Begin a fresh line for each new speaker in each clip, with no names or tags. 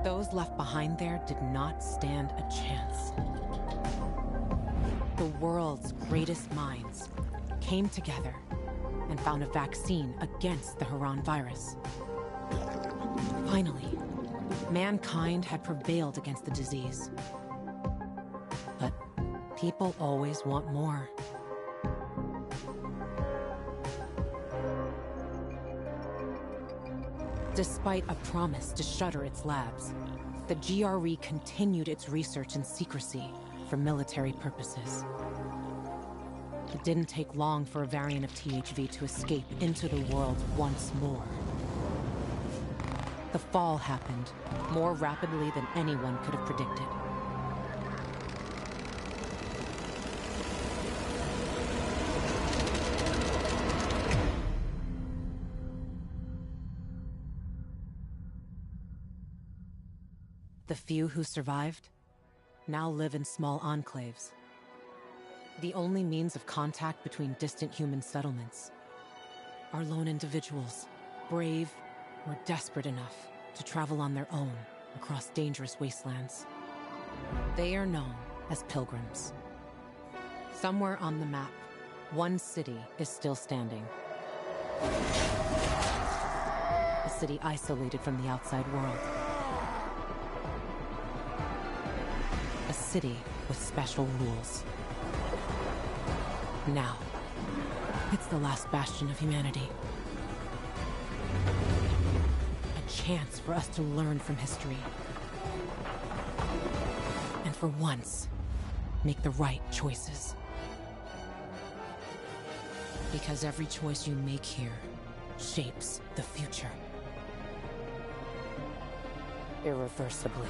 Those left behind there did not stand a chance. The world's greatest minds came together and found a vaccine against the Haran virus. Finally, mankind had prevailed against the disease. But people always want more. Despite a promise to shutter its labs, the GRE continued its research in secrecy for military purposes. It didn't take long for a variant of THV to escape into the world once more. The fall happened more rapidly than anyone could have predicted. The few who survived now live in small enclaves. The only means of contact between distant human settlements are lone individuals, brave or desperate enough to travel on their own across dangerous wastelands. They are known as pilgrims. Somewhere on the map, one city is still standing. A city isolated from the outside world. A city with special rules. Now, it's the last bastion of humanity. A chance for us to learn from history. And for once, make the right choices. Because every choice you make here shapes the future. Irreversibly.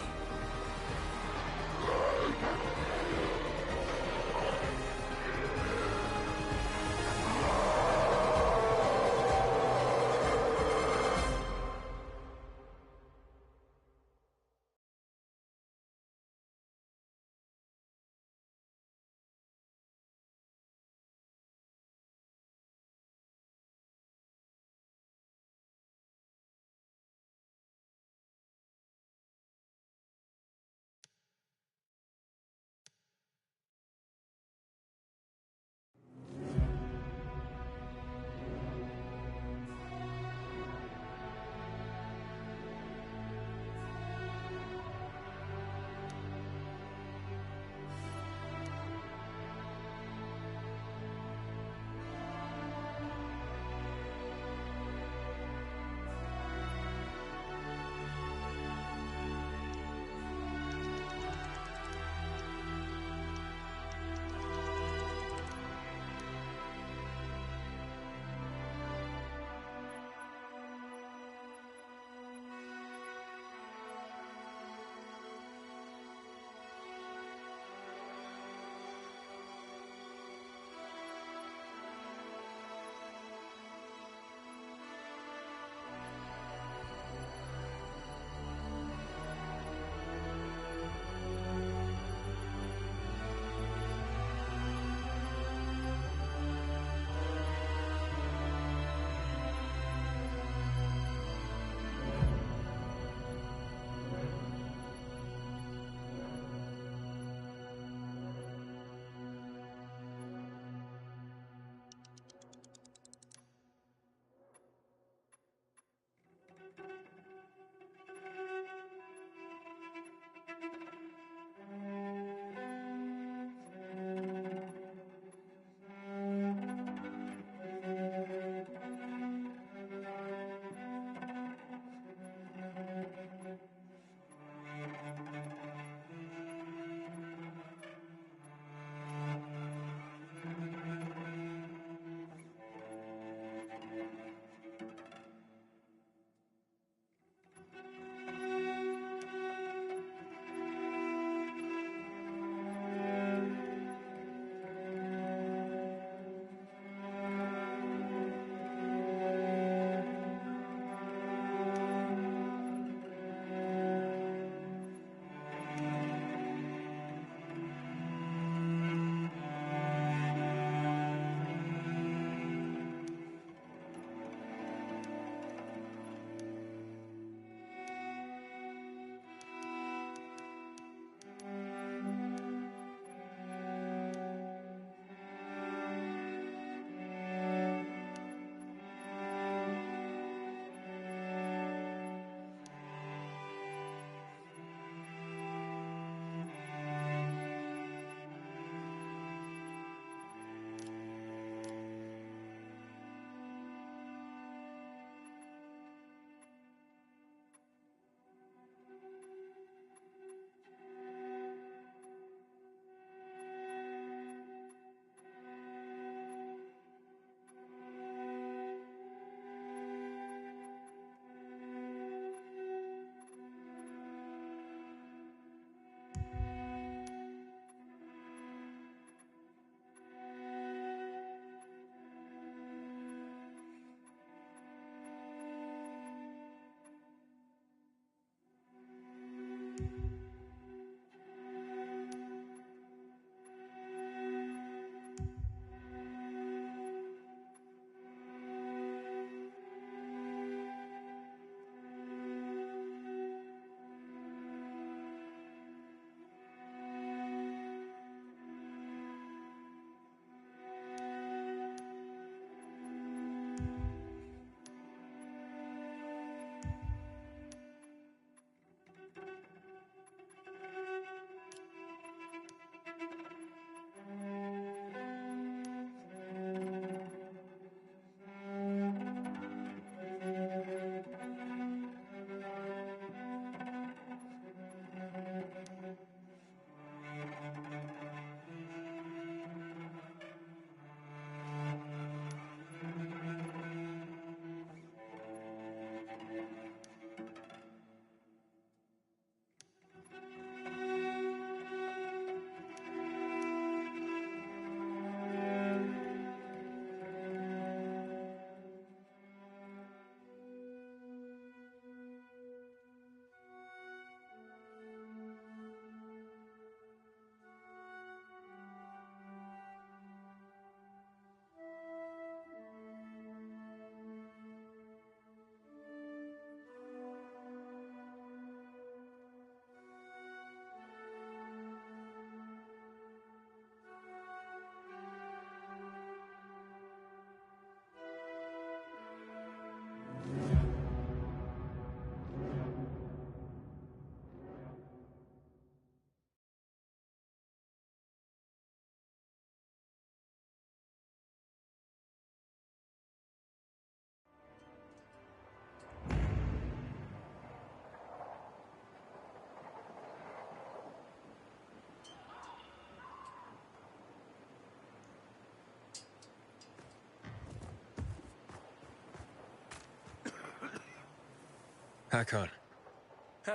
Hakon.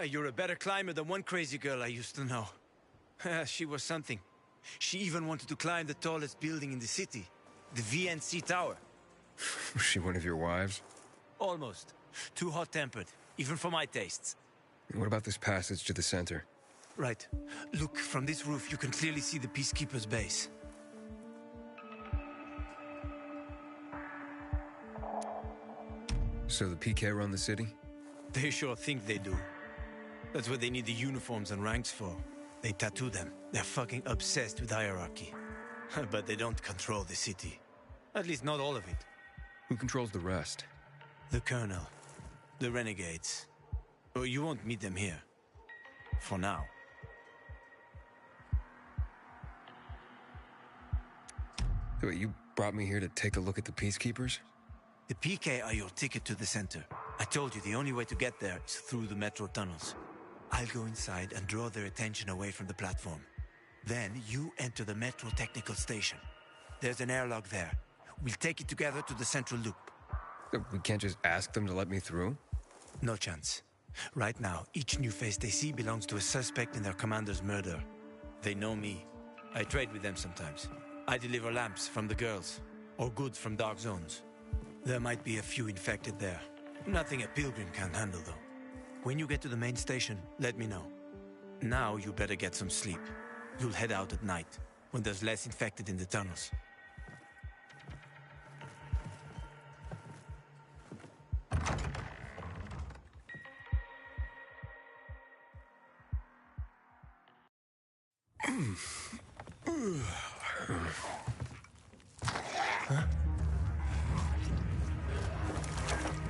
You're a better climber than one crazy girl I used to know. She was something. She even wanted to climb the tallest building in the city, the VNC Tower.
Was she one of your wives?
Almost. Too hot-tempered, even for my tastes.
What about this passage to the center?
Right. Look, from this roof you can clearly see the Peacekeeper's base.
So the PK run the city?
They sure think they do. That's what they need the uniforms and ranks for. They tattoo them. They're fucking obsessed with hierarchy. But they don't control the city. At least not all of it.
Who controls the rest?
The Colonel. The Renegades. Oh, you won't meet them here. For now.
Wait, you brought me here to take a look at the Peacekeepers?
The PK are your ticket to the center. I told you the only way to get there is through the metro tunnels. I'll go inside and draw their attention away from the platform. Then you enter the metro technical station. There's an airlock there. We'll take it together to the central loop.
We can't just ask them to let me through?
No chance. Right now, each new face they see belongs to a suspect in their commander's murder. They know me. I trade with them sometimes. I deliver lamps from the girls, or goods from dark zones. There might be a few infected there. Nothing a pilgrim can't handle, though. When you get to the main station, let me know. Now you better get some sleep. You'll head out at night, when there's less infected in the tunnels.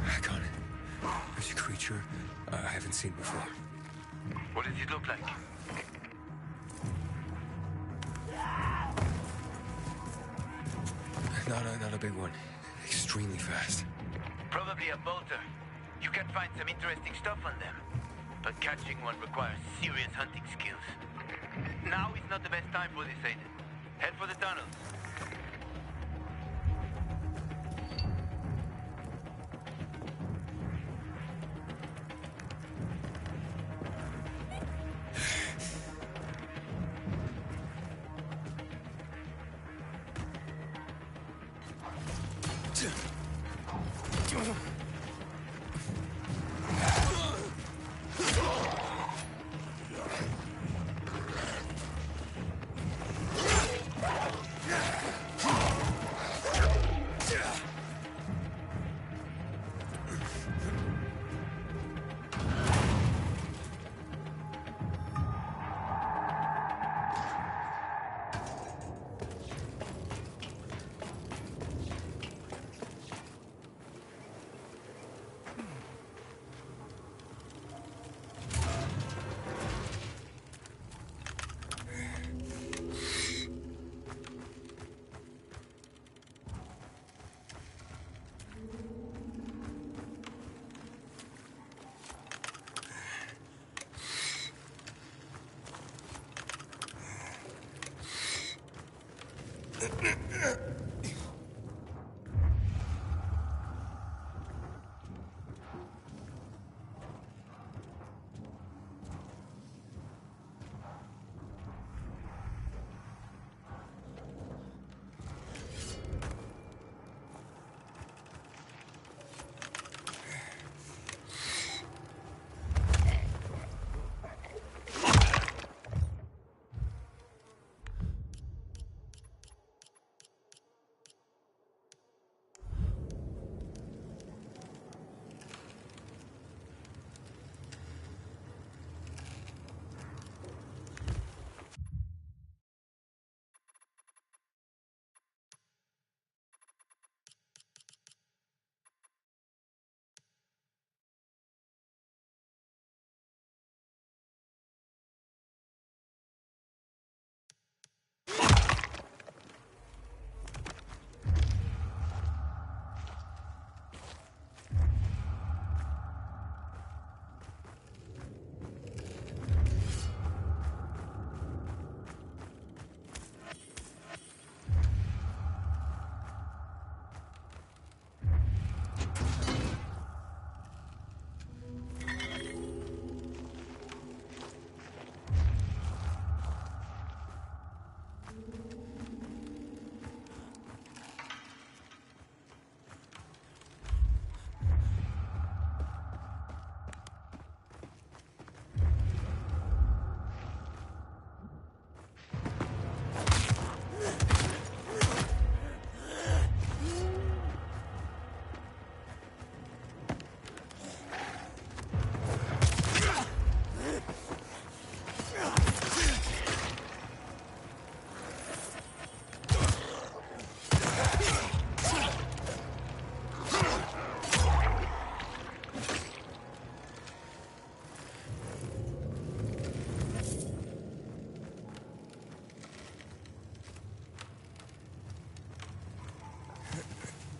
Hakon, there's a creature I haven't seen before.
What does it look like?
Not a big one. Extremely fast.
Probably a bolter. You can find some interesting stuff on them. But catching one requires serious hunting skills. Now is not the best time for this, Aiden. Head for the tunnels.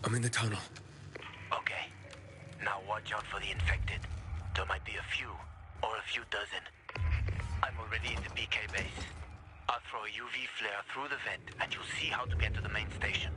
I'm in the tunnel.
Okay. Now watch out for the infected. There might be a few, or a few dozen. I'm already in the PK base. I'll throw a UV flare through the vent, and you'll see how to get to the main station.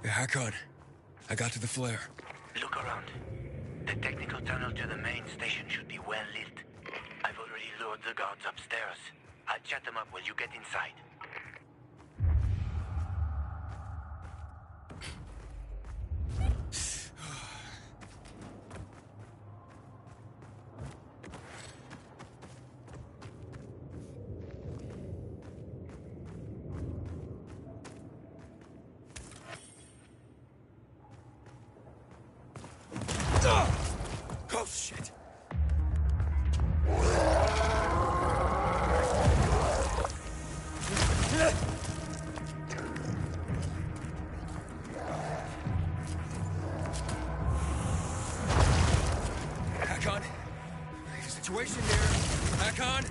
Hakon, I got to the flare.
Look around. The technical tunnel to the main station should be well lit. I've already lured the guards upstairs. I'll chat them up while you get inside.
Oh, shit. Hakon? Situation here. Hakon?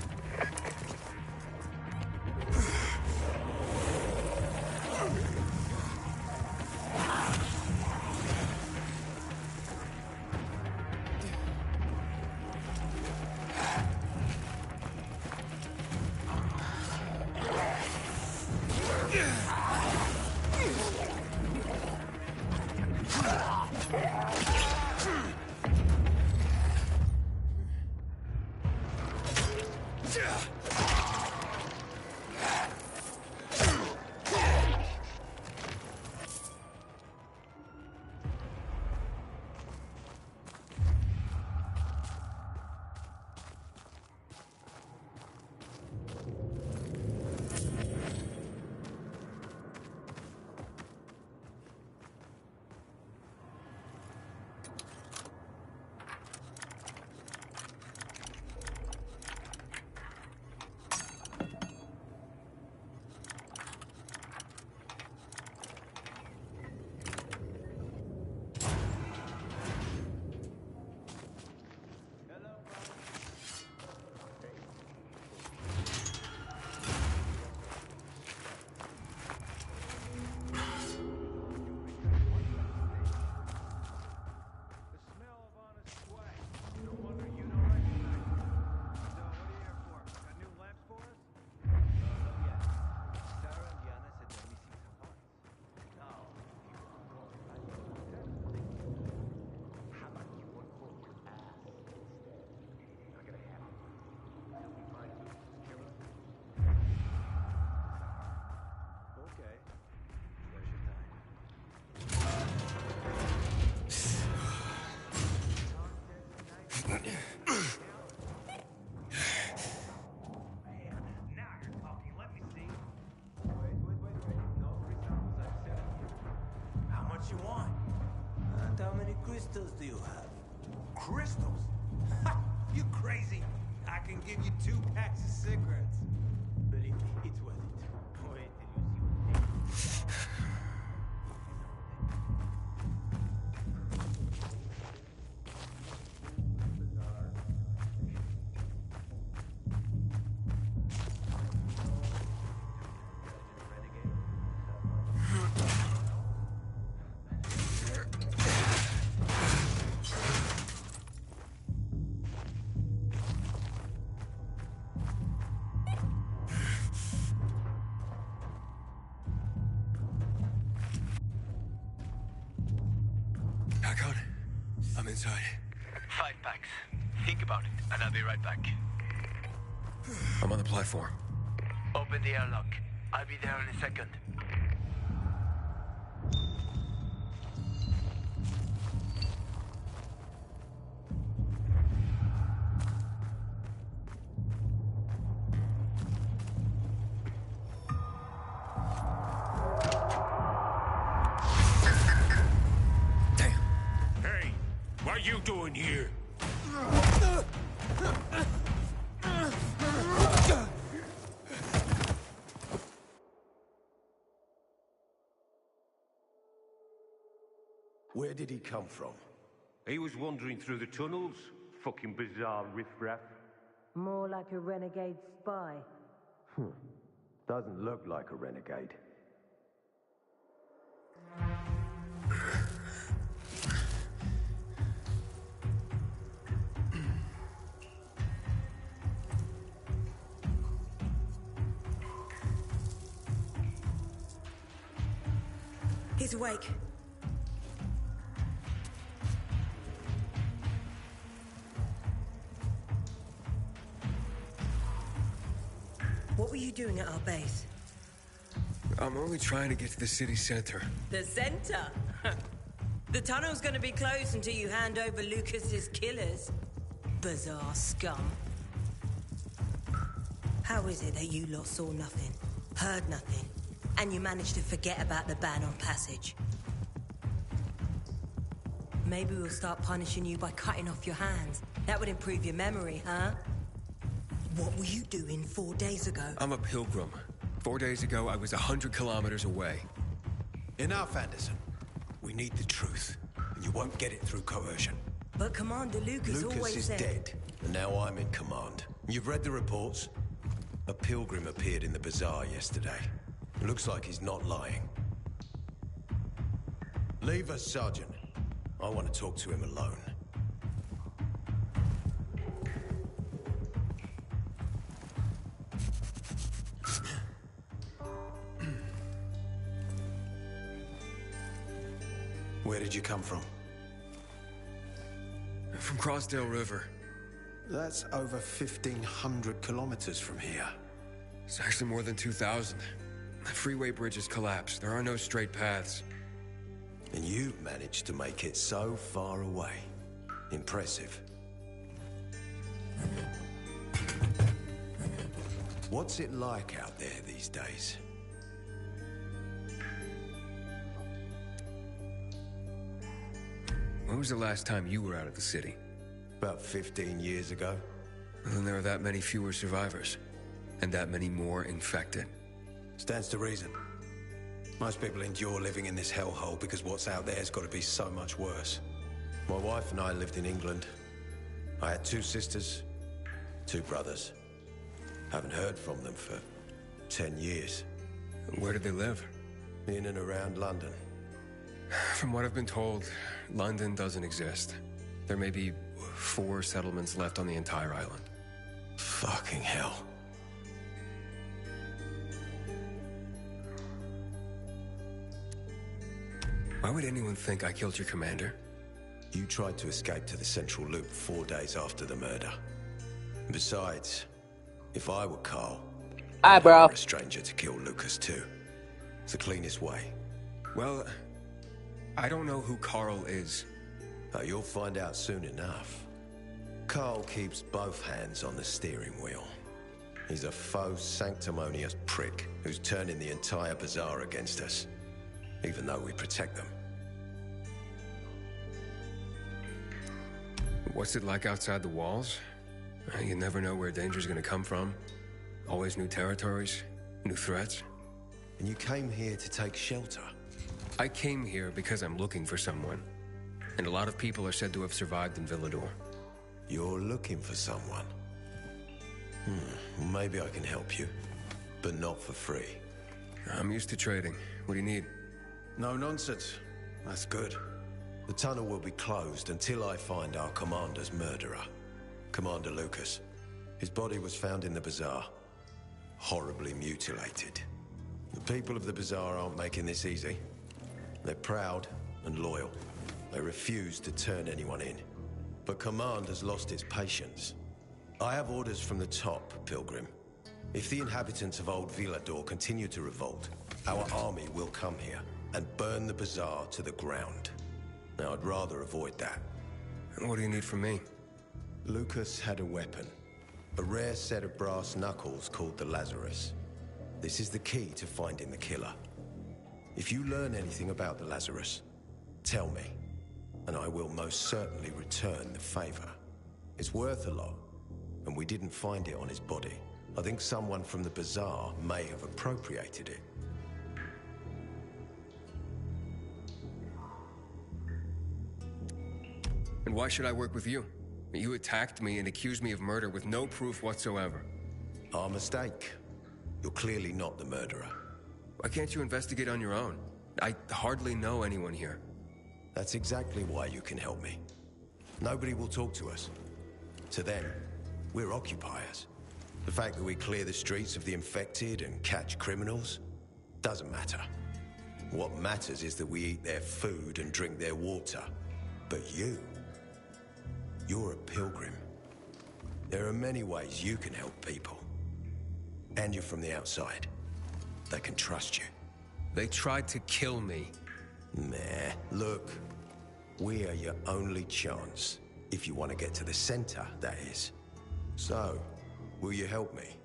crystals do you have?
Crystals? Ha! You crazy? I can give you 2 packs of cigarettes.
Believe me, it's worth it. Wait till you see what they
pack on? I'm inside.
5 packs. Think about it, and I'll be right back.
I'm on the platform.
Open the airlock. I'll be there in a second.
Damn.
Hey, what are you doing here?
Where did he come from?
He was wandering through the tunnels. Fucking bizarre riffraff.
More like a renegade spy.
Doesn't look like a renegade.
He's awake. What were you doing at our base?
I'm only trying to get to the city center.
The center? The tunnel's gonna be closed until you hand over Lucas's killers. Bizarre scum. How is it that you lot saw nothing, heard nothing, and you managed to forget about the ban on passage? Maybe we'll start punishing you by cutting off your hands. That would improve your memory, huh? What were you doing 4 days ago?
I'm a pilgrim. 4 days ago, I was 100 kilometers away.
Enough, Anderson. We need the truth, and you won't get it through coercion.
But Commander Lucas
Lucas
always
is
said...
dead, and now I'm in command. You've read the reports? A pilgrim appeared in the bazaar yesterday. Looks like he's not lying. Leave us, Sergeant. I want to talk to him alone.
Where did you come from?
From Crossdale River.
That's over 1,500 kilometers from here.
It's actually more than 2,000. The freeway bridges collapsed. There are no straight paths.
And you've managed to make it so far away. Impressive. What's it like out there these days?
When was the last time you were out of the city?
About 15 years ago.
Well, then there are that many fewer survivors. And that many more infected.
Stands to reason. Most people endure living in this hellhole because what's out there's got to be so much worse.
My wife and I lived in England. I had 2 sisters, 2 brothers. Haven't heard from them for 10 years.
Where did they live?
In and around London.
From what I've been told, London doesn't exist. There may be 4 settlements left on the entire island.
Fucking hell.
Why would anyone think I killed your commander?
You tried to escape to the Central Loop 4 days after the murder. Besides, if I were Carl, I'd
bro.
hire a stranger to kill Lucas too. It's the cleanest way.
Well, I don't know who Carl is.
You'll find out soon enough. Carl keeps both hands on the steering wheel. He's a faux sanctimonious prick who's turning the entire bazaar against us, even though we protect them.
What's it like outside the walls? You never know where danger's gonna come from. Always new territories, new threats.
And you came here to take shelter.
I came here because I'm looking for someone. And a lot of people are said to have survived in Villador.
You're looking for someone. Maybe I can help you, but not for free.
I'm used to trading. What do you need?
No nonsense. That's good.
The tunnel will be closed until I find our commander's murderer, Commander Lucas. His body was found in the bazaar, horribly mutilated. The people of the bazaar aren't making this easy. They're proud and loyal. They refuse to turn anyone in. But Command has lost its patience. I have orders from the top, Pilgrim. If the inhabitants of Old Villador continue to revolt, our army will come here and burn the bazaar to the ground. Now, I'd rather avoid that.
What do you need from me?
Lucas had a weapon. A rare set of brass knuckles called the Lazarus. This is the key to finding the killer. If you learn anything about the Lazarus, tell me, and I will most certainly return the favor. It's worth a lot, and we didn't find it on his body. I think someone from the bazaar may have appropriated it.
And why should I work with you? You attacked me and accused me of murder with no proof whatsoever.
Our mistake. You're clearly not the murderer.
Why can't you investigate on your own? I hardly know anyone here.
That's exactly why you can help me. Nobody will talk to us. To them, we're occupiers. The fact that we clear the streets of the infected and catch criminals doesn't matter. What matters is that we eat their food and drink their water. But you're a pilgrim. There are many ways you can help people. And you're from the outside. They can trust you.
They tried to kill me.
Nah, look. We are your only chance. If you want to get to the center, that is. So, will you help me?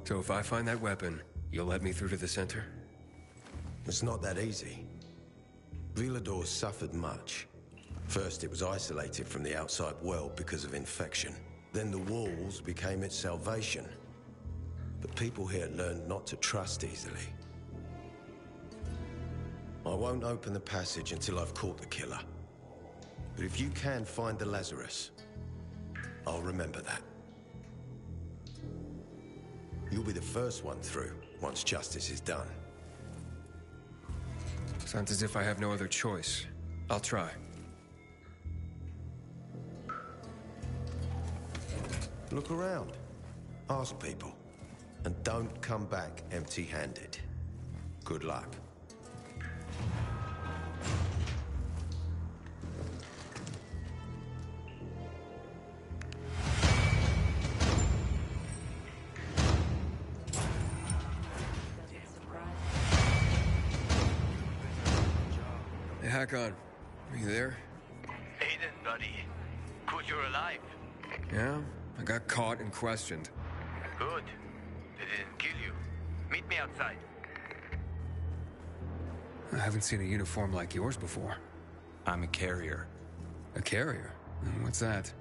So if I find that weapon, you'll let me through to the center?
It's not that easy. Villador suffered much. First, it was isolated from the outside world because of infection. Then the walls became its salvation. But people here learned not to trust easily. I won't open the passage until I've caught the killer. But if you can find the Lazarus, I'll remember that. You'll be the first one through, once justice is done.
Sounds as if I have no other choice. I'll try.
Look around. Ask people. And don't come back empty-handed. Good luck.
Hey, Hakon. Are you there?
Aiden, buddy. Good you're alive.
Yeah? I got caught and questioned.
Good. They didn't kill you. Meet me outside.
I haven't seen a uniform like yours before.
I'm a carrier.
A carrier? What's that?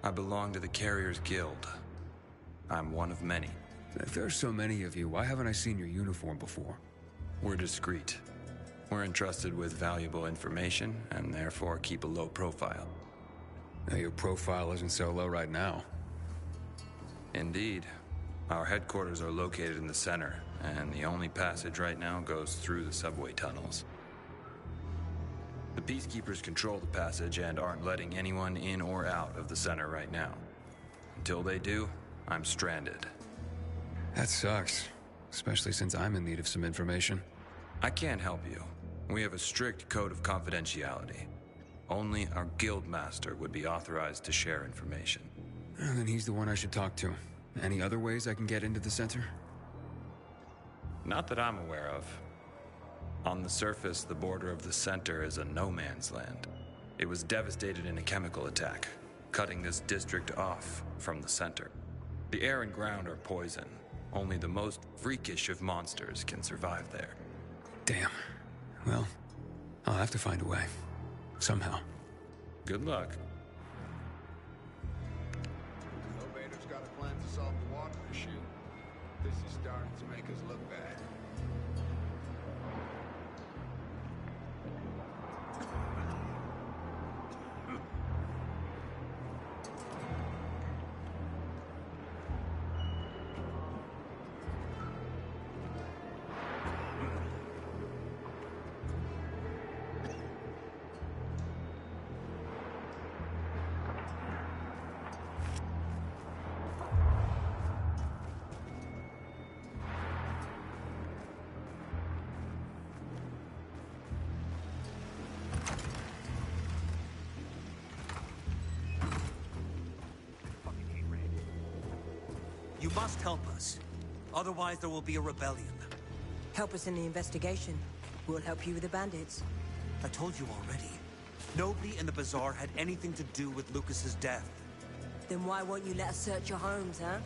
I belong to the Carriers Guild. I'm one of many.
If there's so many of you, why haven't I seen your uniform before?
We're discreet. We're entrusted with valuable information, and therefore keep a low profile.
Now, your profile isn't so low right now.
Indeed. Our headquarters are located in the center, and the only passage right now goes through the subway tunnels. The Peacekeepers control the passage and aren't letting anyone in or out of the center right now. Until they do, I'm stranded.
That sucks. Especially since I'm in need of some information.
I can't help you. We have a strict code of confidentiality. Only our guild master would be authorized to share information.
Then he's the one I should talk to. Any other ways I can get into the center?
Not that I'm aware of. On the surface, the border of the center is a no-man's land. It was devastated in a chemical attack, cutting this district off from the center. The air and ground are poison. Only the most freakish of monsters can survive there.
Damn. Well, I'll have to find a way. Somehow.
Good luck.
Elevator's got a plan to solve the water issue. This is starting to make us look bad.
You must help us. Otherwise, there will be a rebellion.
Help us in the investigation. We'll help you with the bandits.
I told you already. Nobody in the bazaar had anything to do with Lucas's death.
Then why won't you let us search your homes, huh?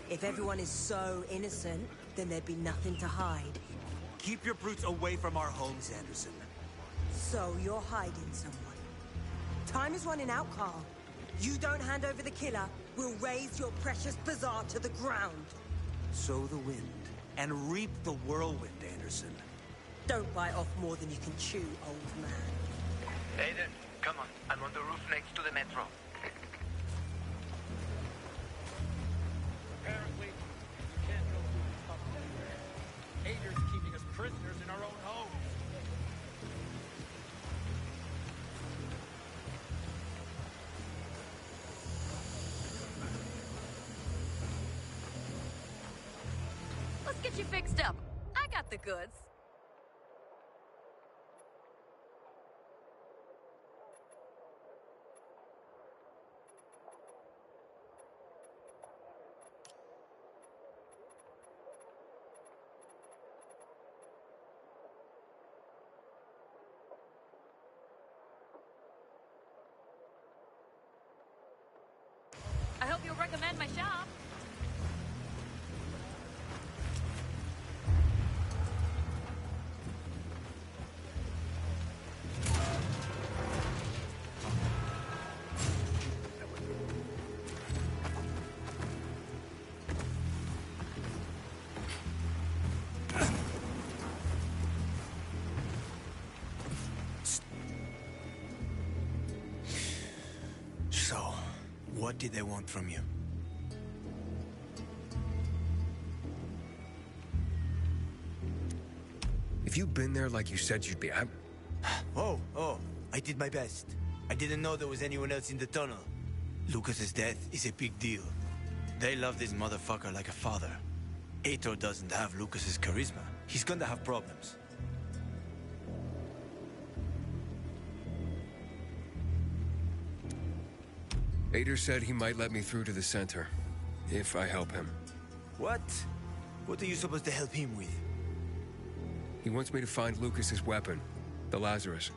If everyone is so innocent, then there'd be nothing to hide.
Keep your brutes away from our homes, Anderson.
So you're hiding someone. Time is running out, Carl. You don't hand over the killer, we'll raise your precious bazaar to the ground.
Sow the wind, and reap the whirlwind, Anderson.
Don't bite off more than you can chew, old man.
Aiden, come on. I'm on the roof next to the metro.
Apparently, we can't go through the tunnel anywhere. Ader's keeping us prisoners in our own homes.
Let's get you fixed up. I got the goods. I hope you'll recommend my shop.
So, what did they want from you?
If you'd been there like you said you'd be,
Oh, I did my best. I didn't know there was anyone else in the tunnel. Lucas's death is a big deal. They love this motherfucker like a father. Aitor doesn't have Lucas's charisma. He's gonna have problems.
Ader said he might let me through to the center, if I help him.
What? What are you supposed to help him with?
He wants me to find Lucas's weapon, the Lazarus.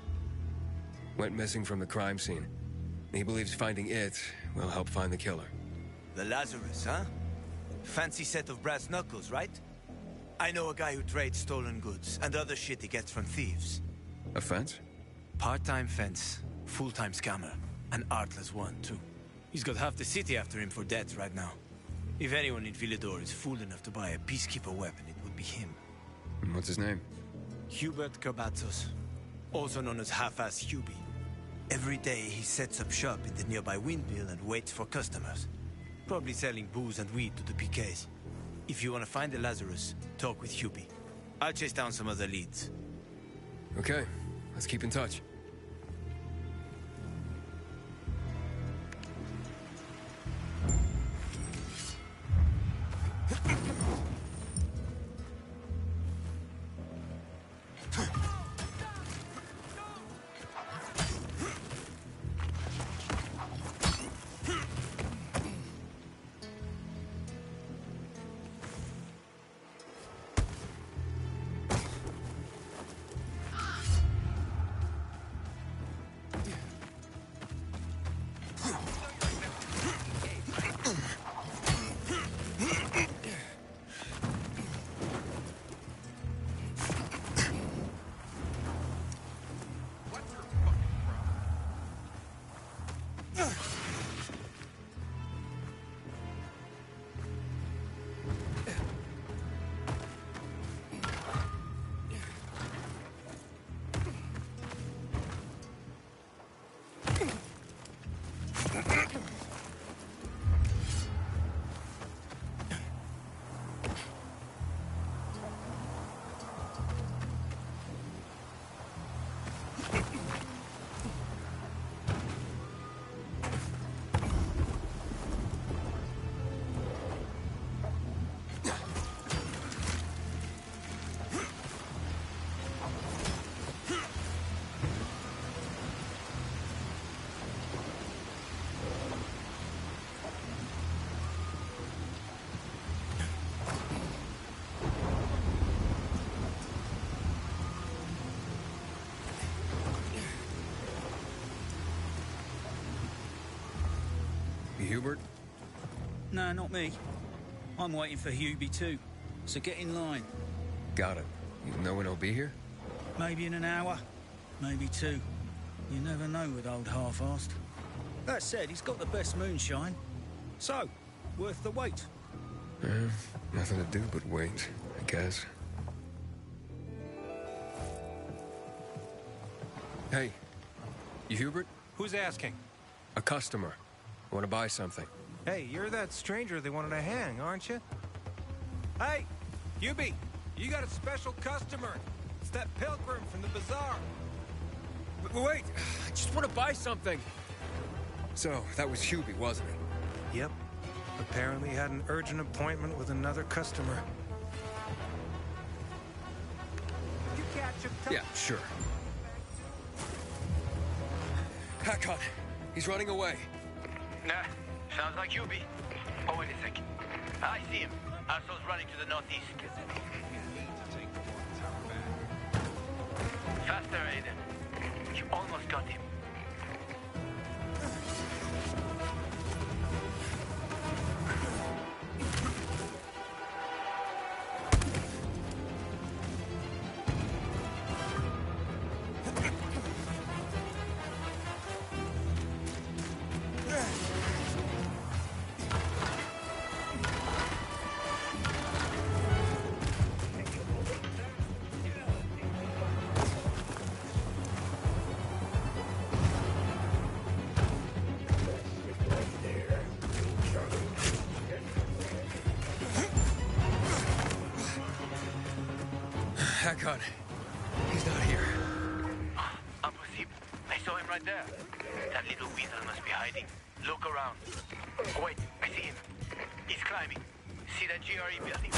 Went missing from the crime scene. He believes finding it will help find the killer.
The Lazarus, huh? Fancy set of brass knuckles, right? I know a guy who trades stolen goods and other shit he gets from thieves.
A fence?
Part-time fence, full-time scammer. An artless one, too. He's got half the city after him for debts right now. If anyone in Villador is fool enough to buy a peacekeeper weapon, it would be him.
And what's his name?
Hubert Kerbatzos, also known as Half-Ass Hubie. Every day he sets up shop in the nearby windmill and waits for customers. Probably selling booze and weed to the PKs. If you want to find the Lazarus, talk with Hubie. I'll chase down some other leads.
Okay, let's keep in touch.
No, not me. I'm waiting for Hubie too, so get in line.
Got it. You know when he'll be here?
Maybe in an hour, maybe two. You never know with old half-assed. That said, he's got the best moonshine. So, worth the wait.
Nothing to do but wait, I guess. Hey, you Hubert?
Who's asking?
A customer. Want to buy something.
Hey, you're that stranger they wanted to hang, aren't you? Hey, Hubie, you got a special customer. It's that pilgrim from the bazaar.
Wait, I just want to buy something. So, that was Hubie, wasn't it?
Yep. Apparently had an urgent appointment with another customer. Did you catch him?
Yeah, sure. Hakon, he's running away.
Nah, sounds like Hubie. Oh, wait a second. I see him. Arso's running to the northeast. Faster, Aiden. You almost got him.
Hakon, he's not here.
Impossible. I saw him right there. That little weasel must be hiding. Look around. Oh, wait, I see him. He's climbing. See that GRE building?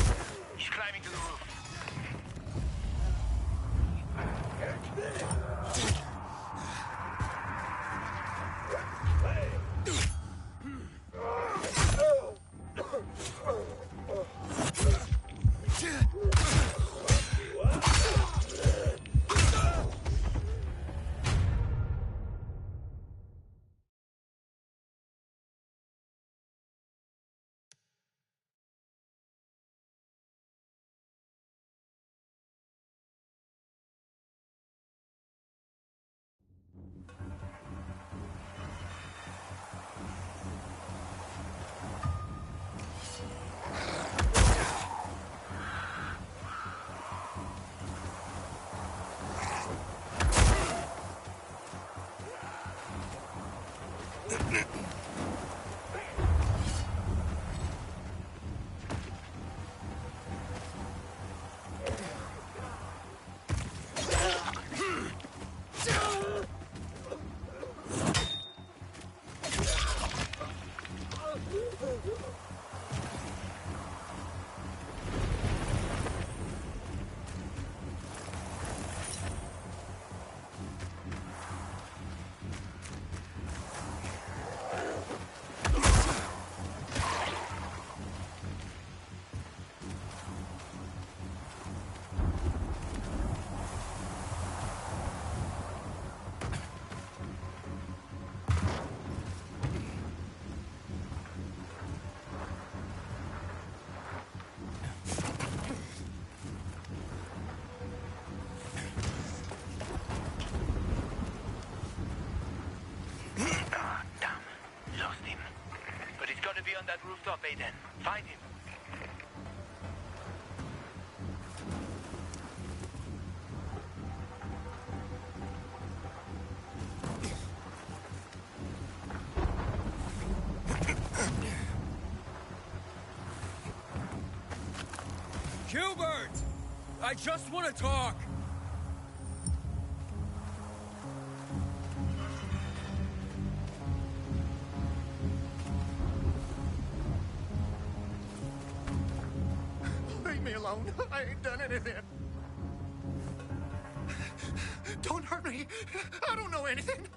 He's climbing to the roof. On that rooftop, Aiden. Find him.
Hubert! I just want to talk!
I ain't done anything. Don't hurt me. I don't know anything.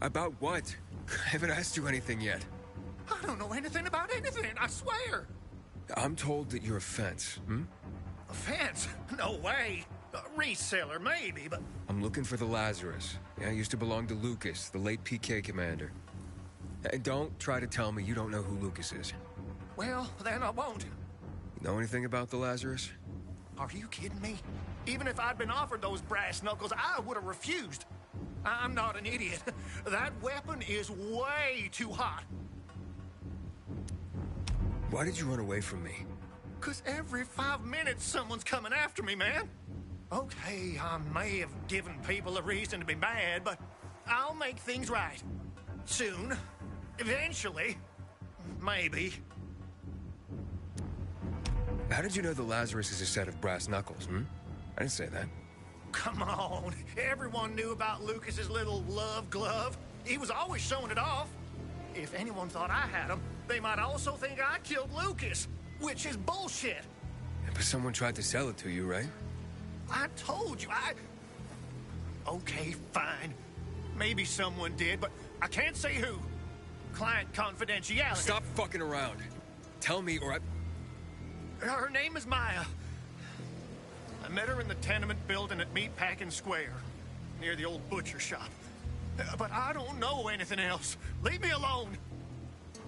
About what? I haven't asked you anything yet.
I don't know anything about anything, I swear.
I'm told that you're a fence,
A fence? No way. A reseller, maybe, but...
I'm looking for the Lazarus. Yeah, I used to belong to Lucas, the late PK commander. And don't try to tell me you don't know who Lucas is.
Well, then I won't.
Know anything about the Lazarus?
Are you kidding me? Even if I'd been offered those brass knuckles, I would have refused. I'm not an idiot. That weapon is way too hot.
Why did you run away from me?
'Cause every 5 minutes someone's coming after me, man. Okay, I may have given people a reason to be mad, but I'll make things right. Soon. Eventually. Maybe.
How did you know the Lazarus is a set of brass knuckles, I didn't say that.
Come on. Everyone knew about Lucas's little love glove. He was always showing it off. If anyone thought I had him, they might also think I killed Lucas, which is bullshit.
But someone tried to sell it to you, right?
I told you, Okay, fine. Maybe someone did, but I can't say who. Client confidentiality.
Stop fucking around. Tell me or
Her name is Maya. I met her in the tenement building at Meatpacking Square, near the old butcher shop. But I don't know anything else. Leave me alone.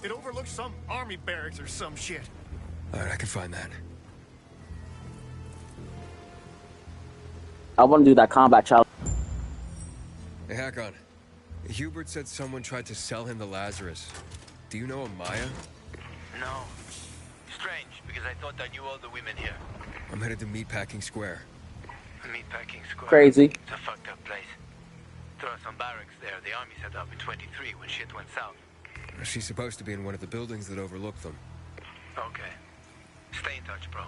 It overlooks some army barracks or some shit.
All right, I can find that.
I want to do that combat challenge.
Hey, Hakon. Hubert said someone tried to sell him the Lazarus. Do you know a Maya?
No. Strange, because I thought I knew all the women here.
I'm headed to Meatpacking Square.
Meatpacking Square?
Crazy.
It's a fucked up place. There are some barracks there the army set up in 23 when shit went south.
She's supposed to be in one of the buildings that overlook them.
Okay. Stay in touch, bro.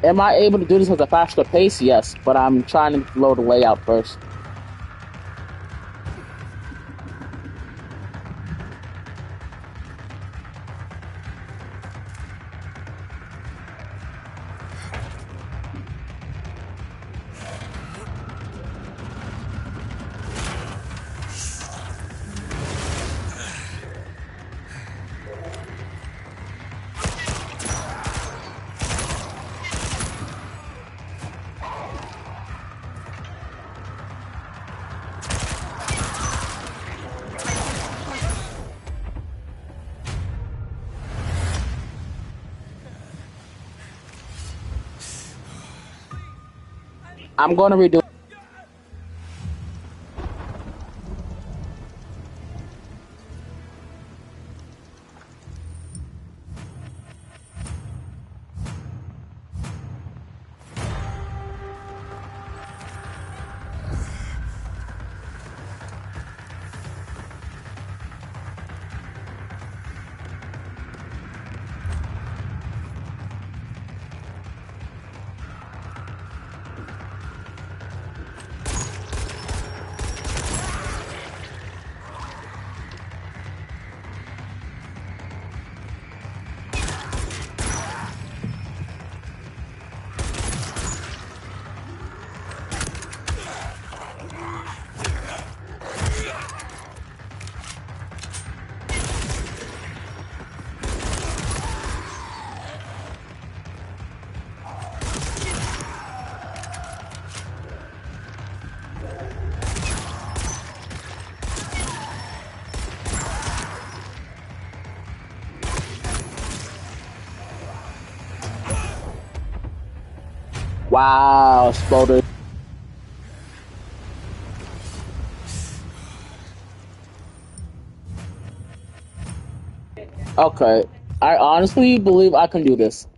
Am I able to do this at a faster pace? Yes, but I'm trying to load the layout first. I'm going to redo. Wow, exploded. Okay, I honestly believe I can do this.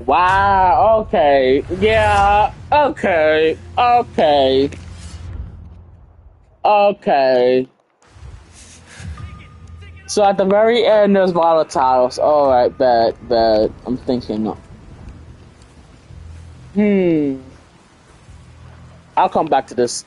Wow, okay. Yeah, okay. Okay. Okay. So at the very end, there's volatiles. Alright, bad. I'm thinking. I'll come back to this.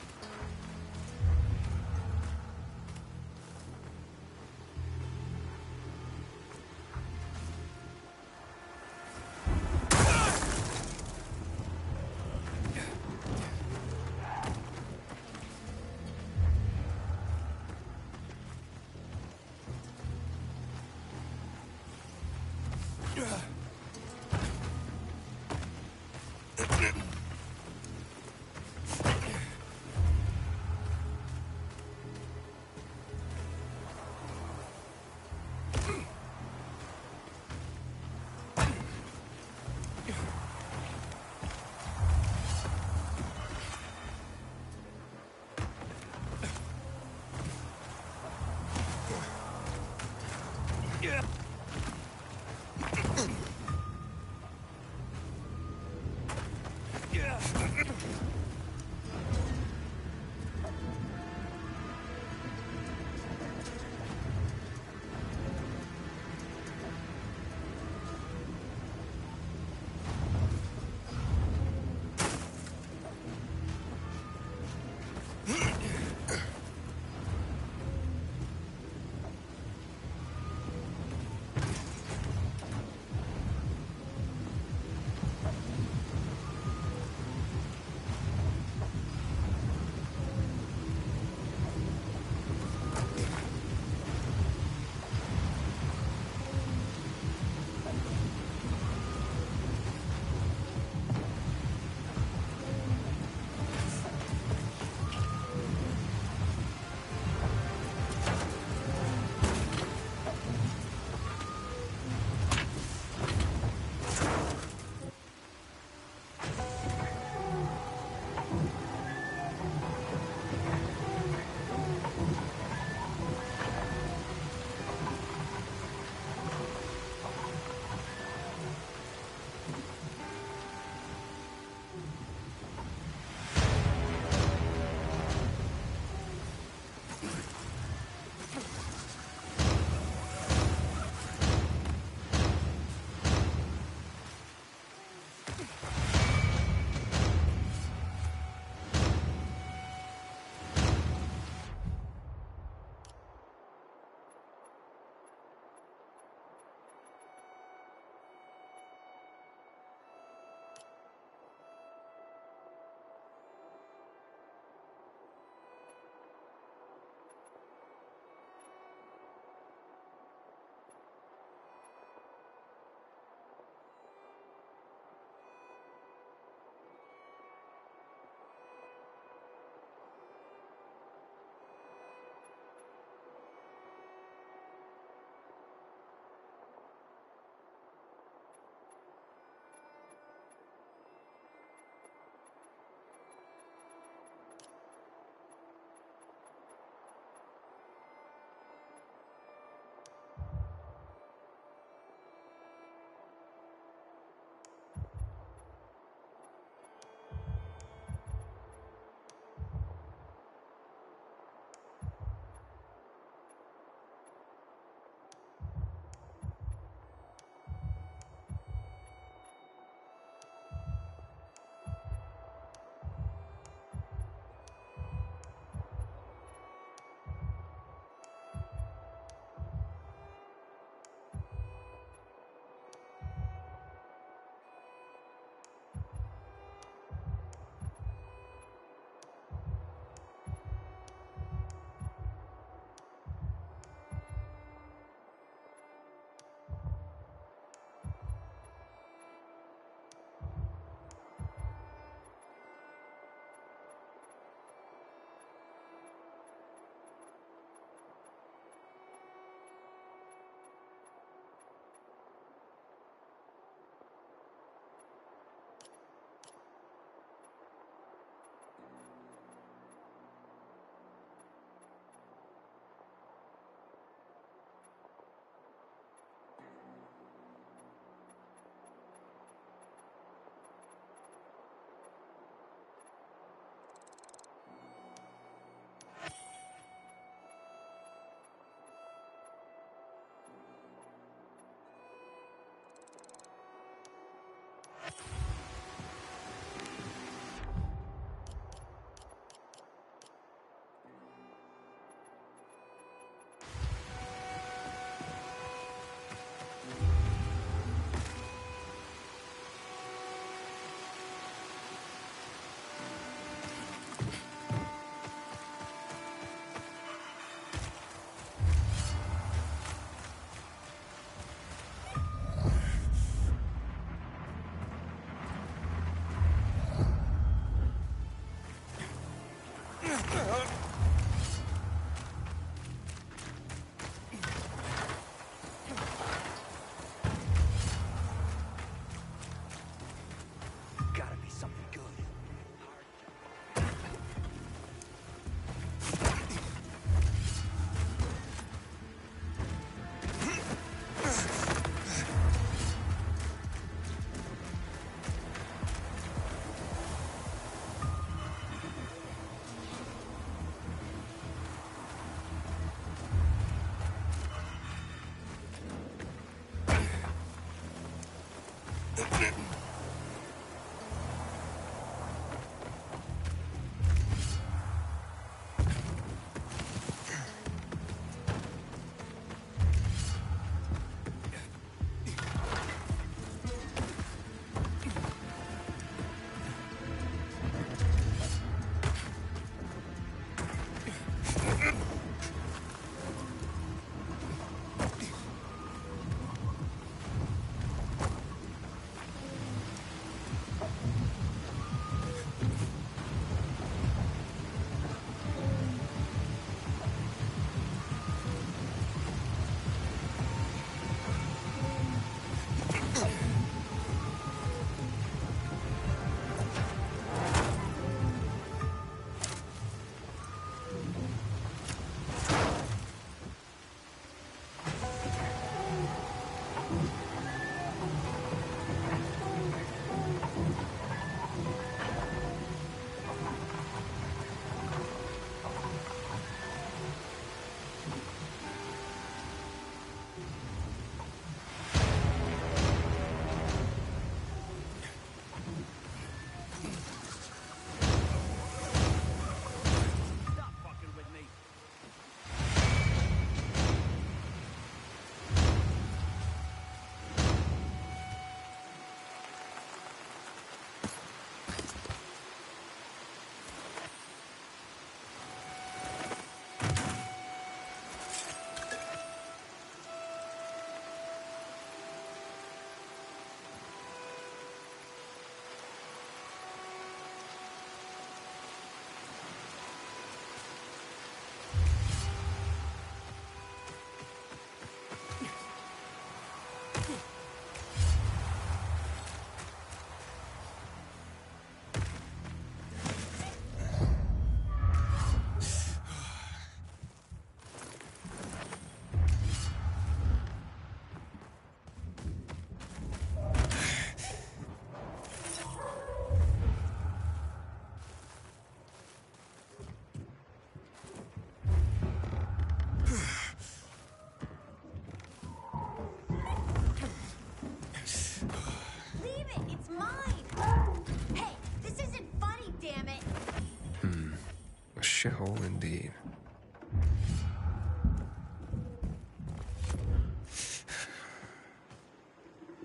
Shithole indeed.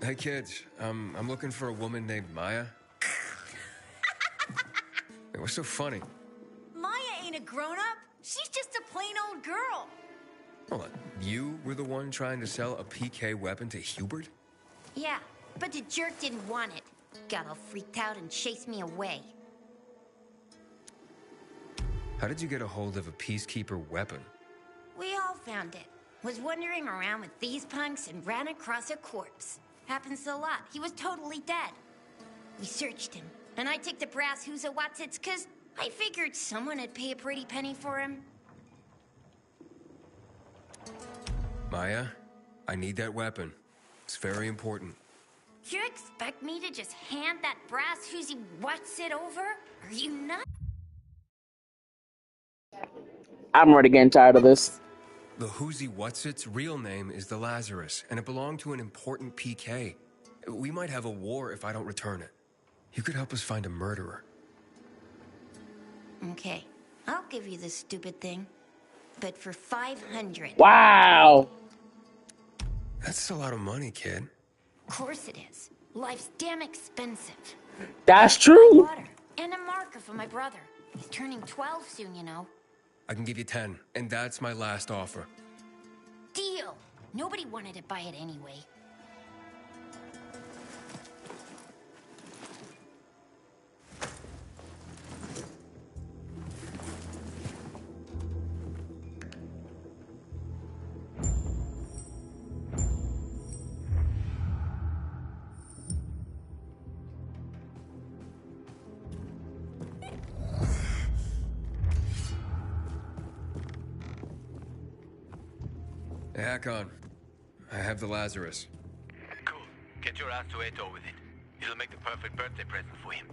Hey kids, I'm looking for a woman named Maya. Hey, what's so funny?
Maya ain't a grown-up. She's just a plain old girl.
Hold on, you were the one trying to sell a PK weapon to Hubert?
Yeah, but the jerk didn't want it. Got all freaked out and chased me away.
How did you get a hold of a peacekeeper weapon?
We all found it. Was wandering around with these punks and ran across a corpse. Happens a lot. He was totally dead. We searched him, and I took the brass who's a Watsits cause I figured someone would pay a pretty penny for him.
Maya, I need that weapon. It's very important.
You expect me to just hand that brass who's he Watsit over? Are you nuts?
I'm already getting tired of this.
The Whoozy Whatsit's real name is the Lazarus, and it belonged to an important PK. We might have a war if I don't return it. You could help us find a murderer.
Okay, I'll give you this stupid thing. But for 500.
Wow!
That's a lot of money, kid.
Of course it is. Life's damn expensive.
That's true.
Water and a marker for my brother. He's turning 12 soon, you know.
I can give you 10, and that's my last offer.
Deal. Nobody wanted to buy it anyway.
Hey, Hakon. I have the Lazarus.
Cool. Get your ass to Eto with it. It'll make the perfect birthday present for him.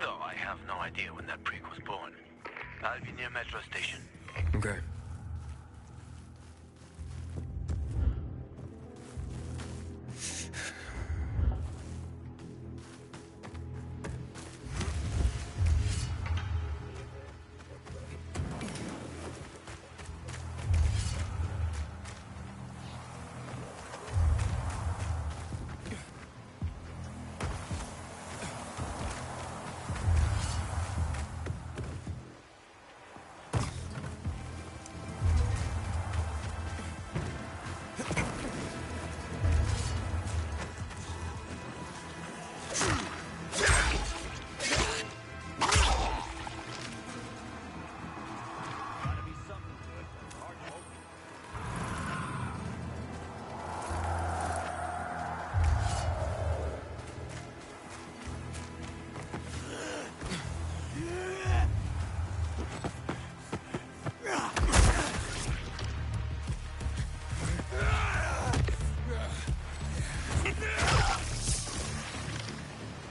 Though I have no idea when that prick was born. I'll be near Metro Station.
Okay.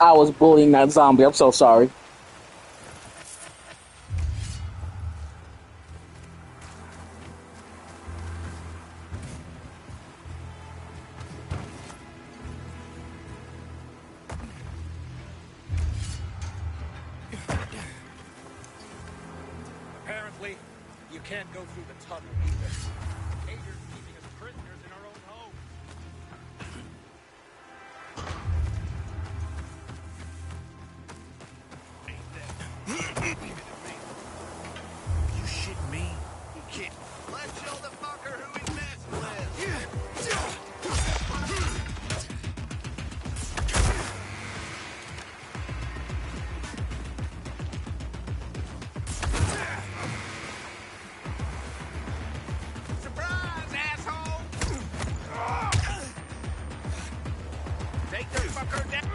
I was bullying that zombie. I'm so sorry.
Apparently, you can't go through the tunnel either. Hader's keeping us prisoners in our own home.
You shit me? You kid. Let's show the fucker who he's messing with. Surprise, asshole! Take the fucker down.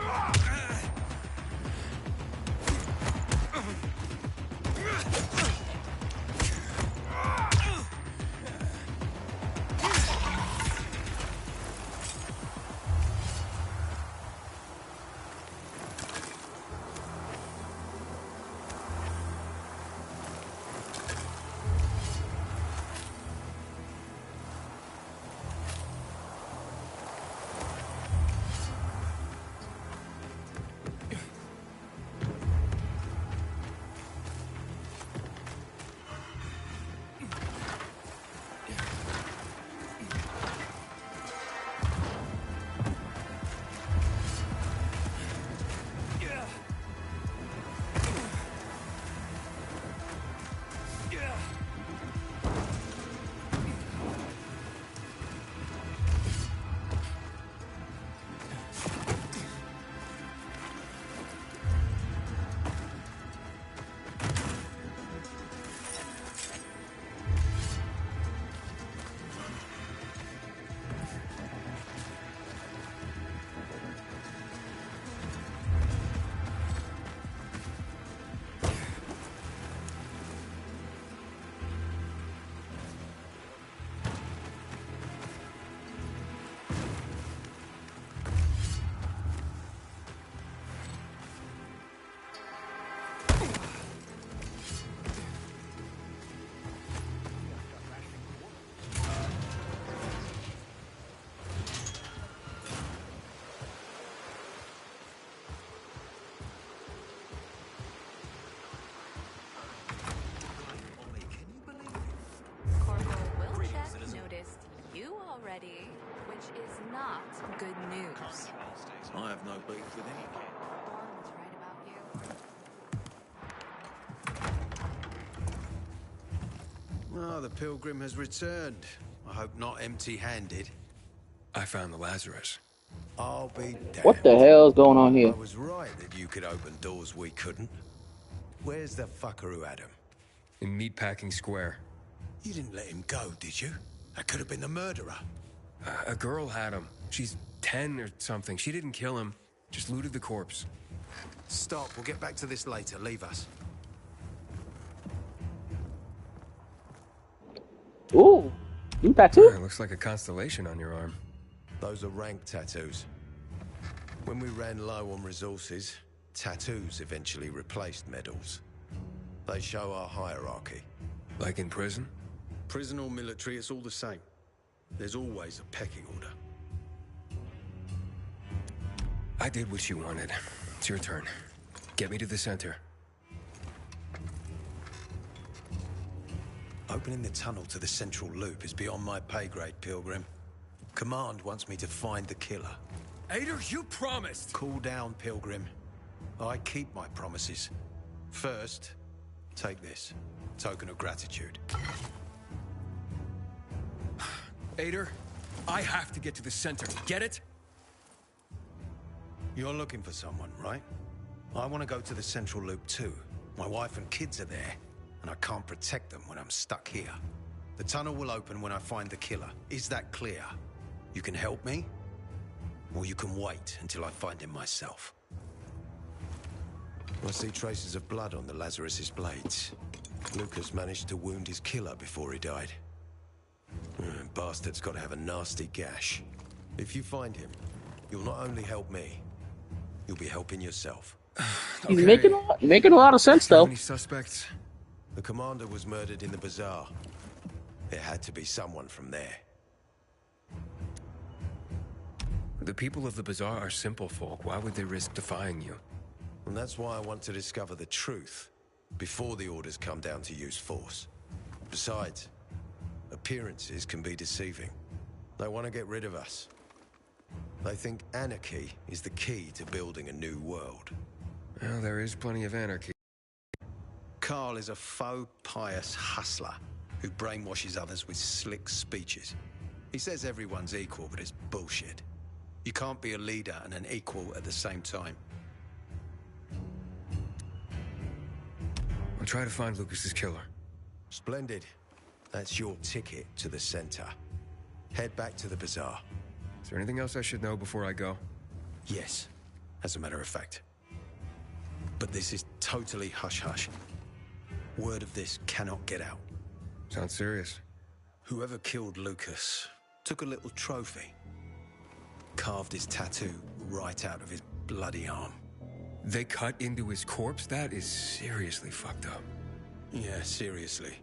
already, which is not good news.
I have no beef with any kid.
Dawn was right about you.
Oh, the pilgrim has returned. I hope not empty-handed.
I found the Lazarus.
I'll be damned.
What the hell is going on here?
I was right that you could open doors we couldn't. Where's the fucker who had him?
In Meatpacking Square.
You didn't let him go, did you? That could have been the murderer.
A girl had him. She's 10 or something. She didn't kill him. Just looted the corpse.
Stop. We'll get back to this later. Leave us.
Ooh, you tattoo?
It looks like a constellation on your arm.
Those are rank tattoos. When we ran low on resources, tattoos eventually replaced medals. They show our hierarchy.
Like in prison?
Prison or military, it's all the same. There's always a pecking order.
I did what you wanted. It's your turn. Get me to the center.
Opening the tunnel to the central loop is beyond my pay grade, Pilgrim. Command wants me to find the killer.
Ader, you promised!
Cool down, Pilgrim. I keep my promises. First, take this. Token of gratitude.
Ader, I have to get to the center. Get it?
You're looking for someone, right? I want to go to the central loop too. My wife and kids are there, and I can't protect them when I'm stuck here. The tunnel will open when I find the killer. Is that clear? You can help me, or you can wait until I find him myself. I see traces of blood on the Lazarus's blades. Lucas managed to wound his killer before he died. Bastard's got to have a nasty gash. If you find him, you'll not only help me,
you'll be helping yourself.
He's making a lot of sense,
How
though.
many suspects?
The commander was murdered in the bazaar. It had to be someone from there.
The people of the bazaar are simple folk. Why would they risk defying you?
And that's why I want to discover the truth before the orders come down to use force. Besides, appearances can be deceiving. They want to get rid of us. They think anarchy is the key to building a new world.
Well, there is plenty of anarchy.
Carl is a faux pious hustler who brainwashes others with slick speeches. He says everyone's equal, but it's bullshit. You can't be a leader and an equal at the same time.
I'll try to find Lucas's killer.
Splendid. That's your ticket to the center. Head back to the bazaar.
Is there anything else I should know before I go?
Yes, as a matter of fact. But this is totally hush-hush. Word of this cannot get out.
Sounds serious.
Whoever killed Lucas took a little trophy. Carved his tattoo right out of his bloody arm.
They cut into his corpse? That is seriously fucked up.
Yeah, seriously.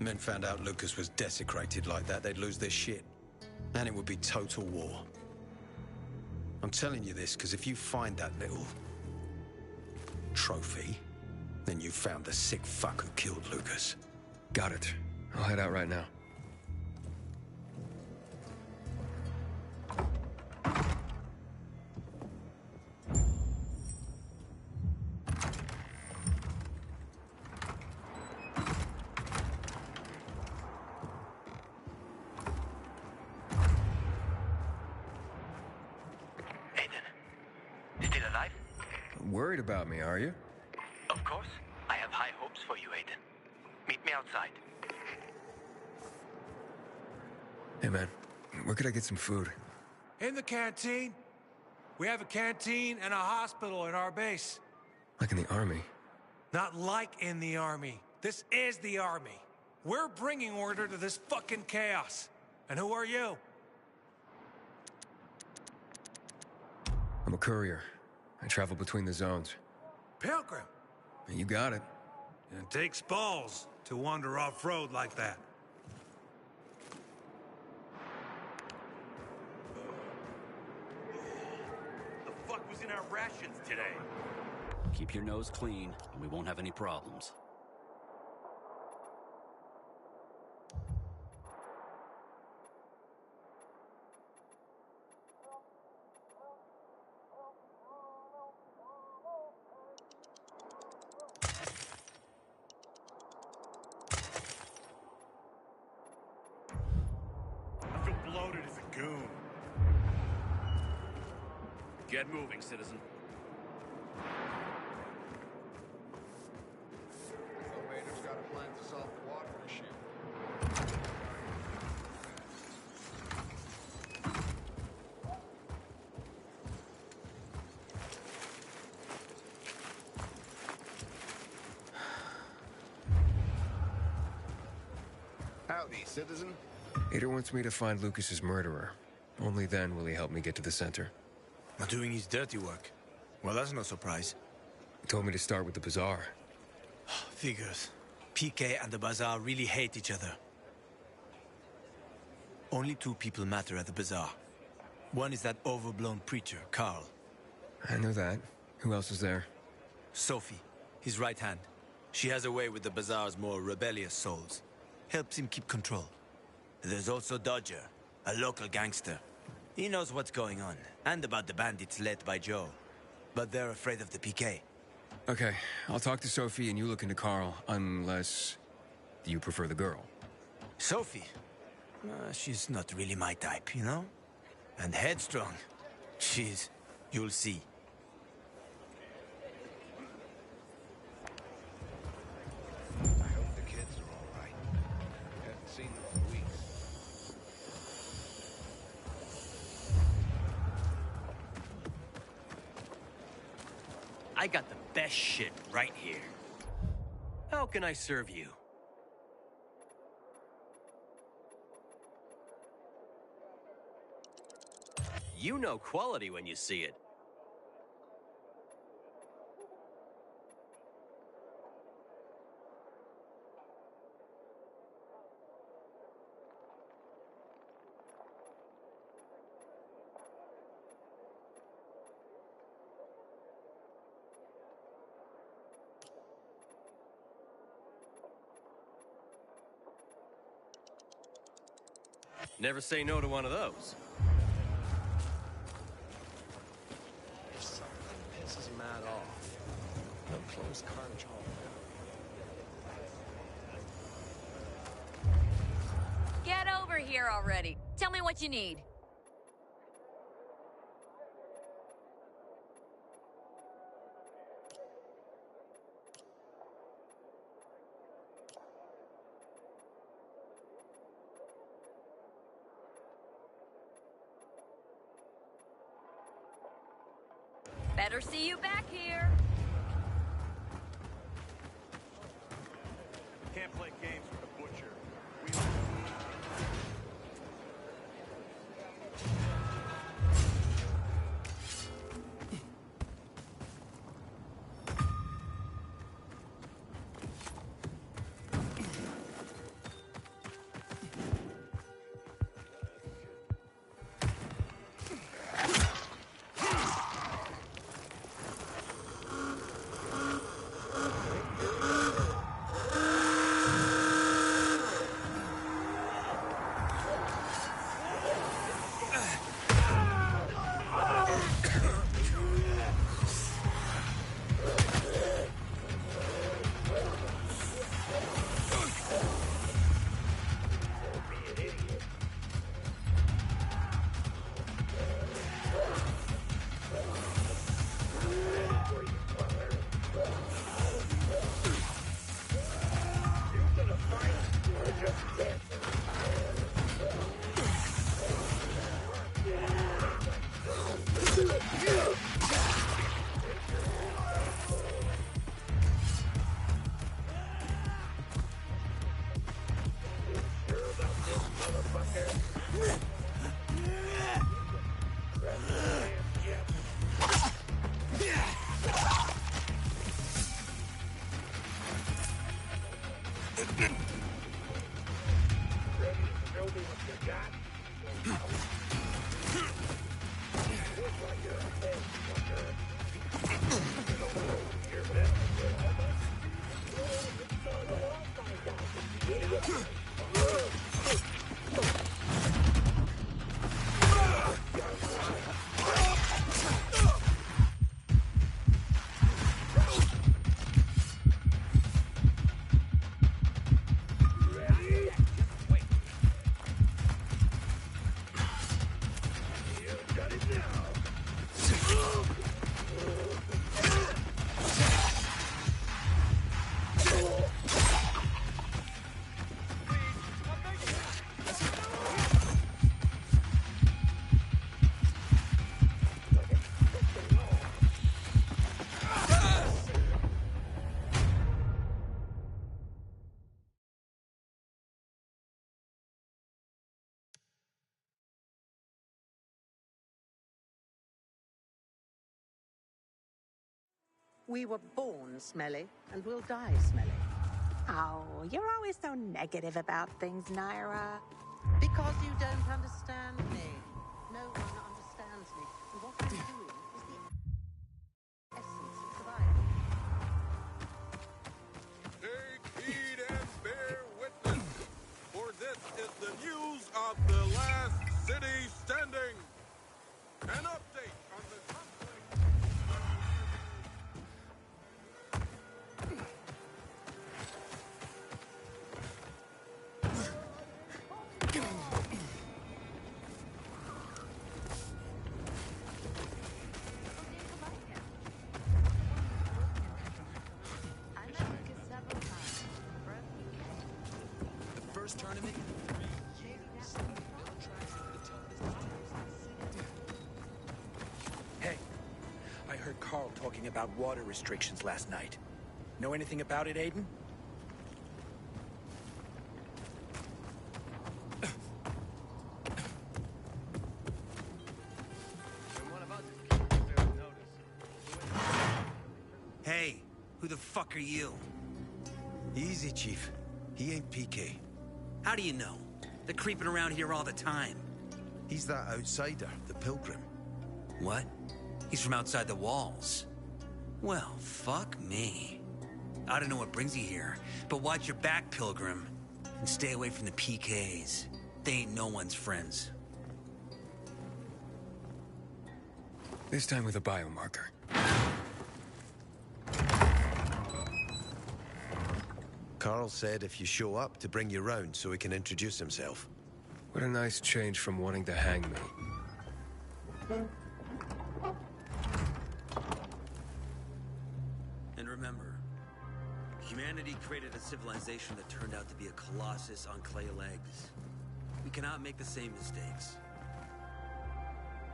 Men found out Lucas was desecrated like that, they'd lose their shit. And it would be total war. I'm telling you this because if you find that little trophy, then you found the sick fuck who killed Lucas.
Got it. I'll head out right now. Worried about me, are you?
Of course. I have high hopes for you, Aiden. Meet me outside.
Hey, man. Where could I get some food?
In the canteen. We have a canteen and a hospital at our base.
Like in the army?
Not like in the army. This is the army. We're bringing order to this fucking chaos. And who are you?
I'm a courier. I travel between the zones.
Pilgrim.
You got it.
It takes balls to wander off-road like that.
The fuck was in our rations today? Keep your nose clean, and we won't have any problems.
Bloated as a goon.
Get moving, citizen.
Elevator's got a plan to solve the water issue. Howdy, citizen.
Ader wants me to find Lucas's murderer. Only then will he help me get to the center.
Not doing his dirty work. Well, that's no surprise.
He told me to start with the bazaar.
Figures. PK and the bazaar really hate each other. Only two people matter at the bazaar. One is that overblown preacher, Carl.
I know that. Who else is there?
Sophie, his right hand. She has a way with the bazaar's more rebellious souls. Helps him keep control. There's also Dodger, a local gangster. He knows what's going on, and about the bandits led by Joe. But they're afraid of the PK.
Okay, I'll talk to Sophie and you look into Carl, unless you prefer the girl.
Sophie? She's not really my type, you know? And headstrong. You'll see.
I hope the kids are all right. Haven't seen them for weeks.
I got the best shit right here. How can I serve you? You know quality when you see it. Never say no to one of those.
If something pisses Matt off, he'll close Carnage Hall down.
Get over here already. Tell me what you need. Better see you back here.
Can't play games with the butcher.
We were born smelly, and we'll die smelly.
Oh, you're always so negative about things, Naira.
Because you don't understand me. No one understands me. And what I'm doing is the essence of survival.
Take heed and bear witness, for this is the news of the last city standing. An update on the conflict.
Tournament. Hey, I heard Carl talking about water restrictions last night. Know anything about it, Aiden?
Hey, who the fuck are you?
Easy, Chief. He ain't PK.
How do you know? They're creeping around here all the time.
He's that outsider, the Pilgrim.
What? He's from outside the walls. Well, fuck me. I don't know what brings you here, but watch your back, Pilgrim. And stay away from the PKs. They They ain't no one's friends.
This time with a biomarker.
Carl said if you show up to bring you round so he can introduce himself.
What a nice change from wanting to hang me.
And remember, humanity created a civilization that turned out to be a colossus on clay legs. We cannot make the same mistakes.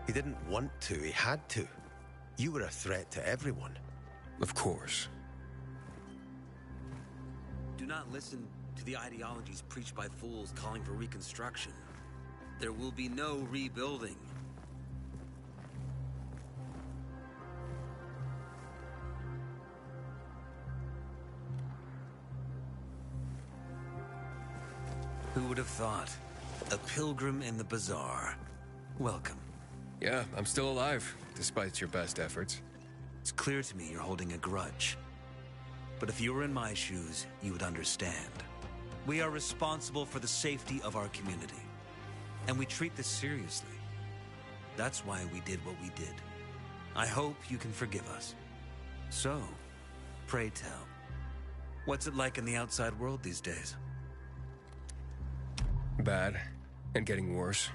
He didn't want to, he had to. You were a threat to everyone.
Of course.
Do not listen to the ideologies preached by fools calling for reconstruction. There will be no rebuilding. Who would have thought? A pilgrim in the bazaar. Welcome.
Yeah, I'm still alive, despite your best efforts.
It's clear to me you're holding a grudge. But if you were in my shoes, you would understand. We are responsible for the safety of our community. And we treat this seriously. That's why we did what we did. I hope you can forgive us. So, pray tell, what's it like in the outside world these days?
Bad, and getting worse.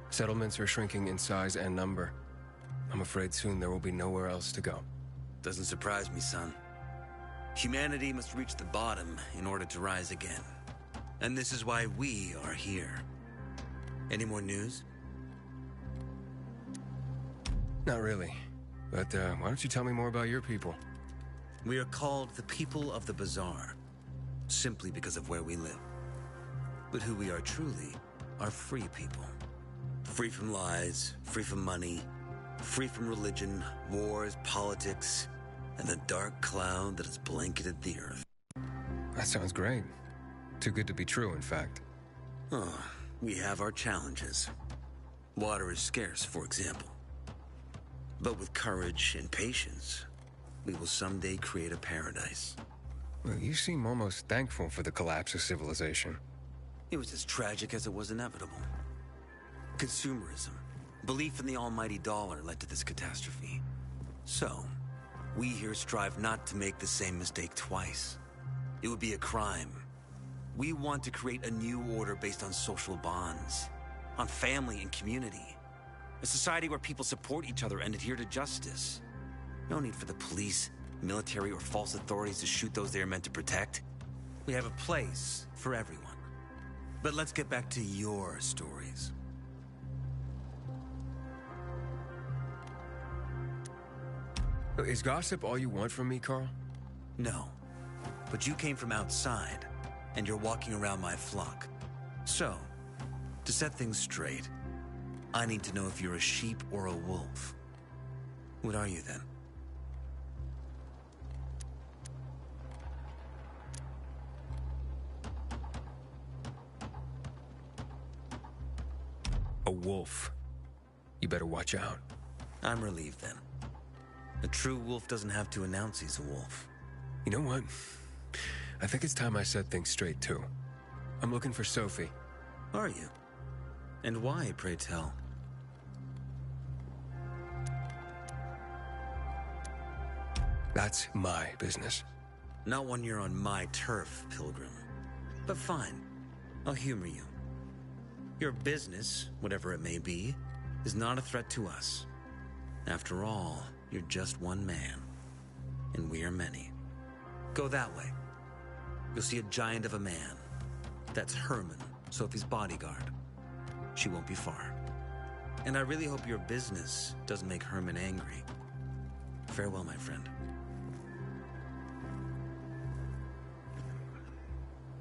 Settlements are shrinking in size and number. I'm afraid soon there will be nowhere else to go.
Doesn't surprise me, son. Humanity must reach the bottom in order to rise again. And this is why we are here. Any more news?
Not really. But why don't you tell me more about your people?
We are called the people of the bazaar, simply because of where we live. But who we are truly are free people. Free from lies, free from money, free from religion, wars, politics, and the dark cloud that has blanketed the earth.
That sounds great. Too good to be true, in fact.
Oh, we have our challenges. Water is scarce, for example. But with courage and patience, we will someday create a paradise.
Well, you seem almost thankful for the collapse of civilization.
It was as tragic as it was inevitable. Consumerism, belief in the almighty dollar led to this catastrophe. So, we here strive not to make the same mistake twice. It would be a crime. We want to create a new order based on social bonds, on family and community. A society where people support each other and adhere to justice. No need for the police, military, or false authorities to shoot those they are meant to protect. We have a place for everyone. But let's get back to your stories.
Is gossip all you want from me, Carl?
No. But you came from outside, and you're walking around my flock. So, to set things straight, I need to know if you're a sheep or a wolf. What are you then?
A wolf. You better watch out.
I'm relieved then. A true wolf doesn't have to announce he's a wolf.
You know what? I think it's time I set things straight, too. I'm looking for Sophie.
Are you? And why, pray tell?
That's my business.
Not when you're on my turf, Pilgrim. But fine. I'll humor you. Your business, whatever it may be, is not a threat to us. After all, you're just one man. And we are many. Go that way. You'll see a giant of a man. That's Herman, Sophie's bodyguard. She won't be far. And I really hope your business doesn't make Herman angry. Farewell, my friend.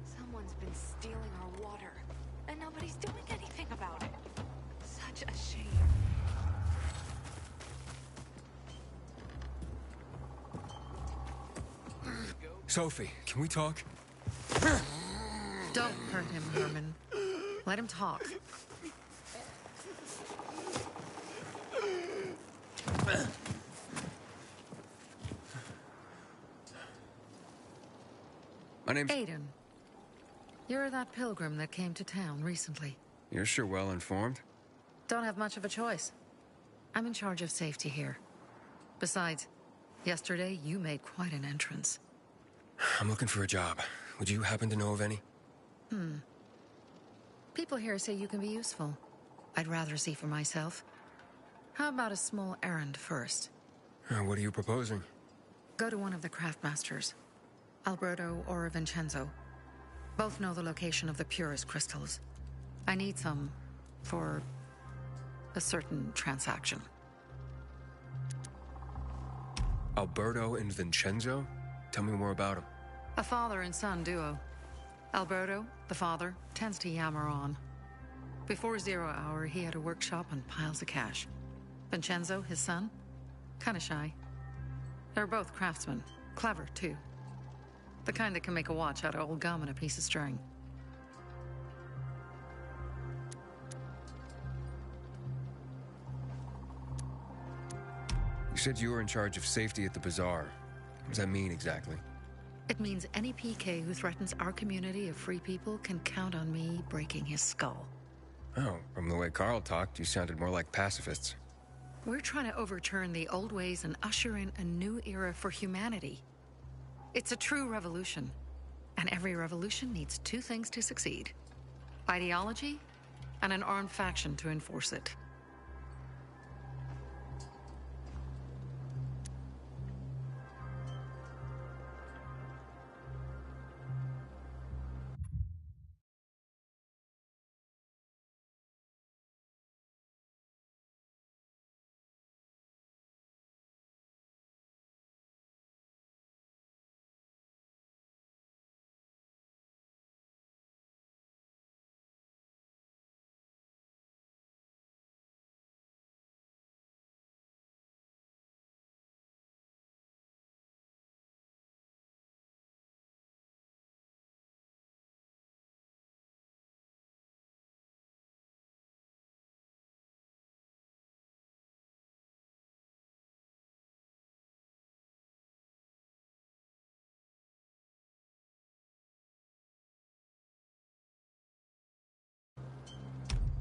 Someone's been stealing our water, and nobody's doing anything about it. Such a shame.
Sophie, can we talk?
Don't hurt him, Herman. Let him talk.
My name's...
Aiden. You're that pilgrim that came to town recently.
You're sure well informed.
Don't have much of a choice. I'm in charge of safety here. Besides, yesterday you made quite an entrance.
I'm looking for a job. Would you happen to know of any?
People here say you can be useful. I'd rather see for myself. How about a small errand first?
What are you proposing?
Go to one of the craftmasters, Alberto or Vincenzo. Both know the location of the purest crystals. I need some for a certain transaction.
Alberto and Vincenzo? Tell me more about them.
A father and son duo. Alberto, the father, tends to yammer on. Before 0 hour, he had a workshop and piles of cash. Vincenzo, his son, kinda shy. They're both craftsmen, clever too. The kind that can make a watch out of old gum and a piece of string.
You said you were in charge of safety at the bazaar. What does that mean exactly?
It means any PK who threatens our community of free people can count on me breaking his skull.
Oh, from the way Carl talked, you sounded more like pacifists.
We're trying to overturn the old ways and usher in a new era for humanity. It's a true revolution. And every revolution needs two things to succeed: ideology and an armed faction to enforce it.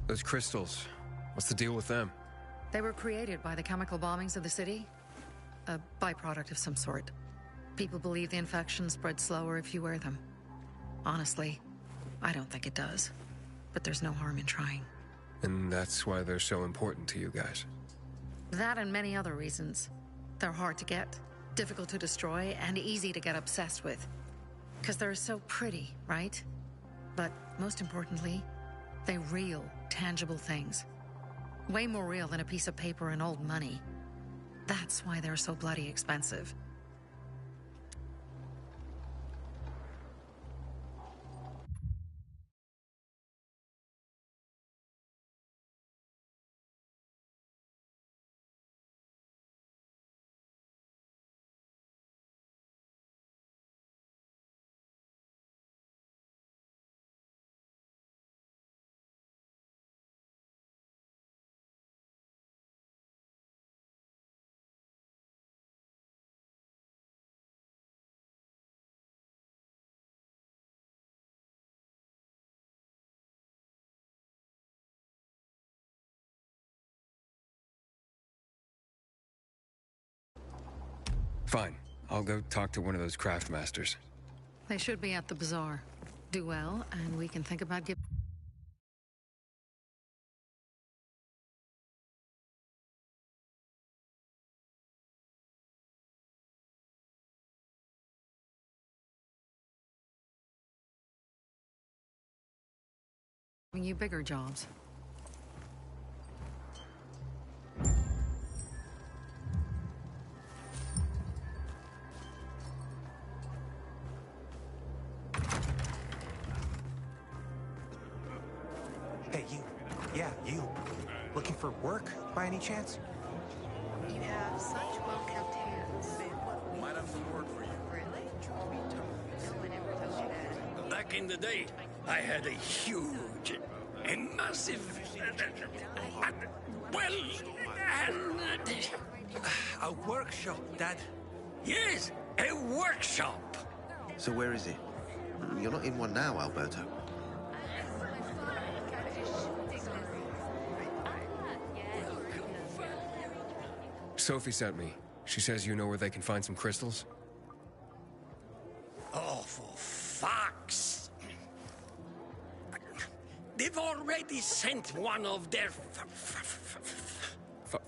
Those crystals, what's the deal with them?
They were created by the chemical bombings of the city. A byproduct of some sort. People believe the infection spreads slower if you wear them. Honestly, I don't think it does. But there's no harm in trying.
And that's why they're so important to you guys.
That and many other reasons. They're hard to get, difficult to destroy, and easy to get obsessed with. Because they're so pretty, right? But most importantly, they're real, tangible things. Way more real than a piece of paper and old money. That's why they're so bloody expensive.
Fine. I'll go talk to one of those craftmasters.
They should be at the bazaar. Do well, and we can think about giving... you bigger jobs.
Hey, you. Yeah, you. Looking for work, by any chance?
You have such well-kept hands.
Might have some work for you.
Really? No one ever told you that.
Back in the day, I had a huge, a massive,
A workshop, Dad.
yes, a workshop.
So where is he? You're not in one now, Alberto.
Sophie sent me. She says you know where they can find some crystals?
Oh, for fuck's... They've already sent one of their...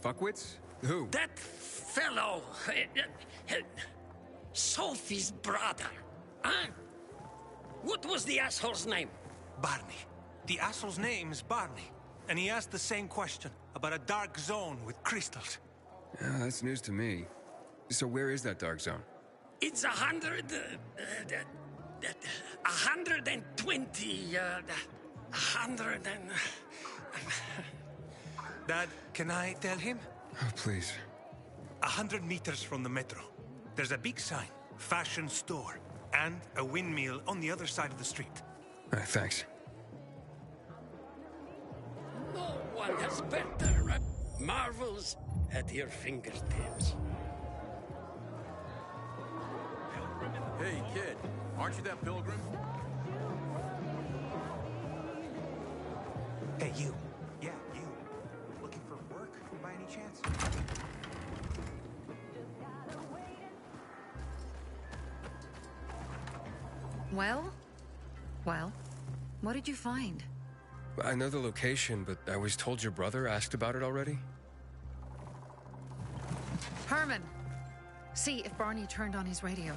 Fuckwits? Who?
That fellow... Sophie's brother. Huh? What was the asshole's name?
Barney. The asshole's name is Barney. And he asked the same question about a dark zone with crystals.
Yeah, that's news to me. So where is that dark zone?
It's 120, 100 and...
Dad, can I tell him?
Oh, please.
100 meters from the metro. There's a big sign, fashion store, and a windmill on the other side of the street.
Thanks.
No one has better marvels at your fingertips.
Hey, kid. Aren't you that pilgrim?
Hey, you. Yeah, you. Looking for work by any chance?
Well, what did you find?
I know the location, but I was told your brother asked about it already?
Herman! See if Barney turned on his radio.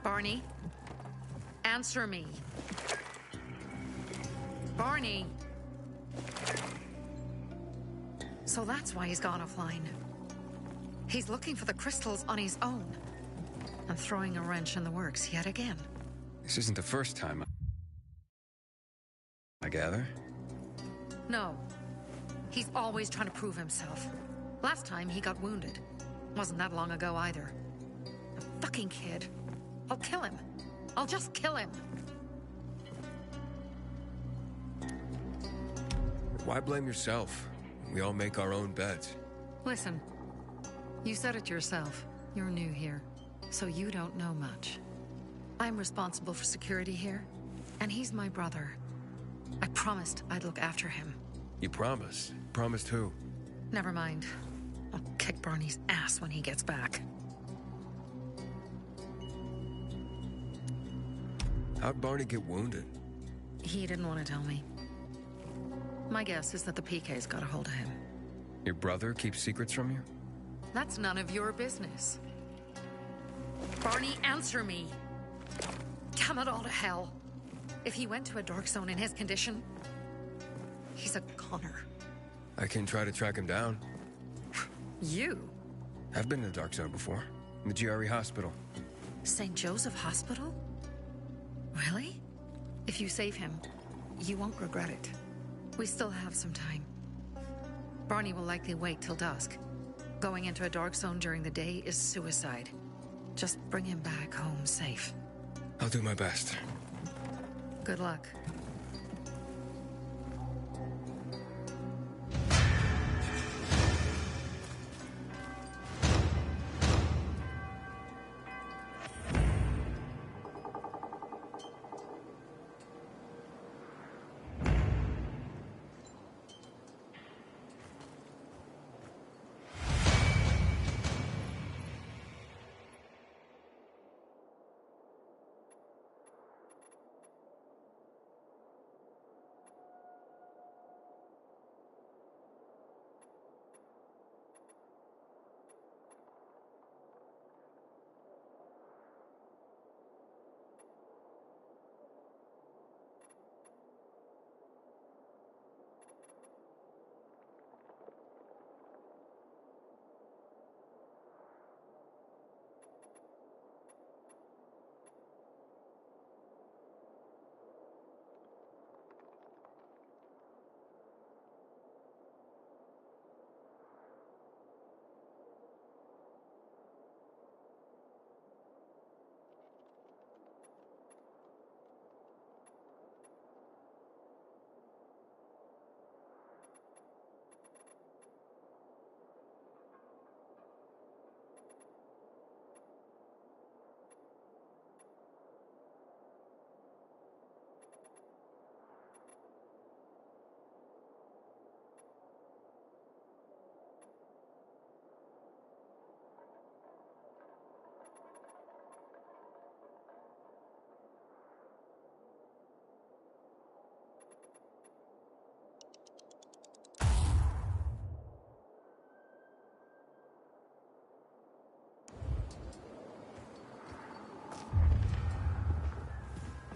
Barney? Answer me. Barney! So that's why he's gone offline. He's looking for the crystals on his own. And throwing a wrench in the works yet again.
This isn't the first time, I gather.
No. He's always trying to prove himself. Last time he got wounded. Wasn't that long ago either. A fucking kid. I'll kill him. I'll just kill him.
Why blame yourself? We all make our own beds.
Listen, you said it yourself. You're new here, so you don't know much. I'm responsible for security here, and he's my brother. I promised I'd look after him.
You promised? Promised who?
Never mind. I'll kick Barney's ass when he gets back.
How'd Barney get wounded?
He didn't want to tell me. My guess is that the PK's got a hold of him.
Your brother keeps secrets from you?
That's none of your business. Barney, answer me! Damn it all to hell! If he went to a dark zone in his condition, he's a goner.
I can try to track him down.
You?
I've been in the dark zone before. In the GRE hospital.
St. Joseph Hospital? Really? If you save him, you won't regret it. We still have some time. Barney will likely wait till dusk. Going into a dark zone during the day is suicide. Just bring him back home safe.
I'll do my best.
Good luck.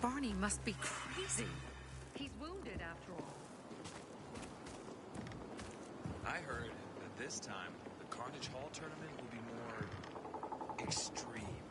Barney must be crazy. He's wounded after all.
I heard that this time the Carnage Hall tournament will be more extreme.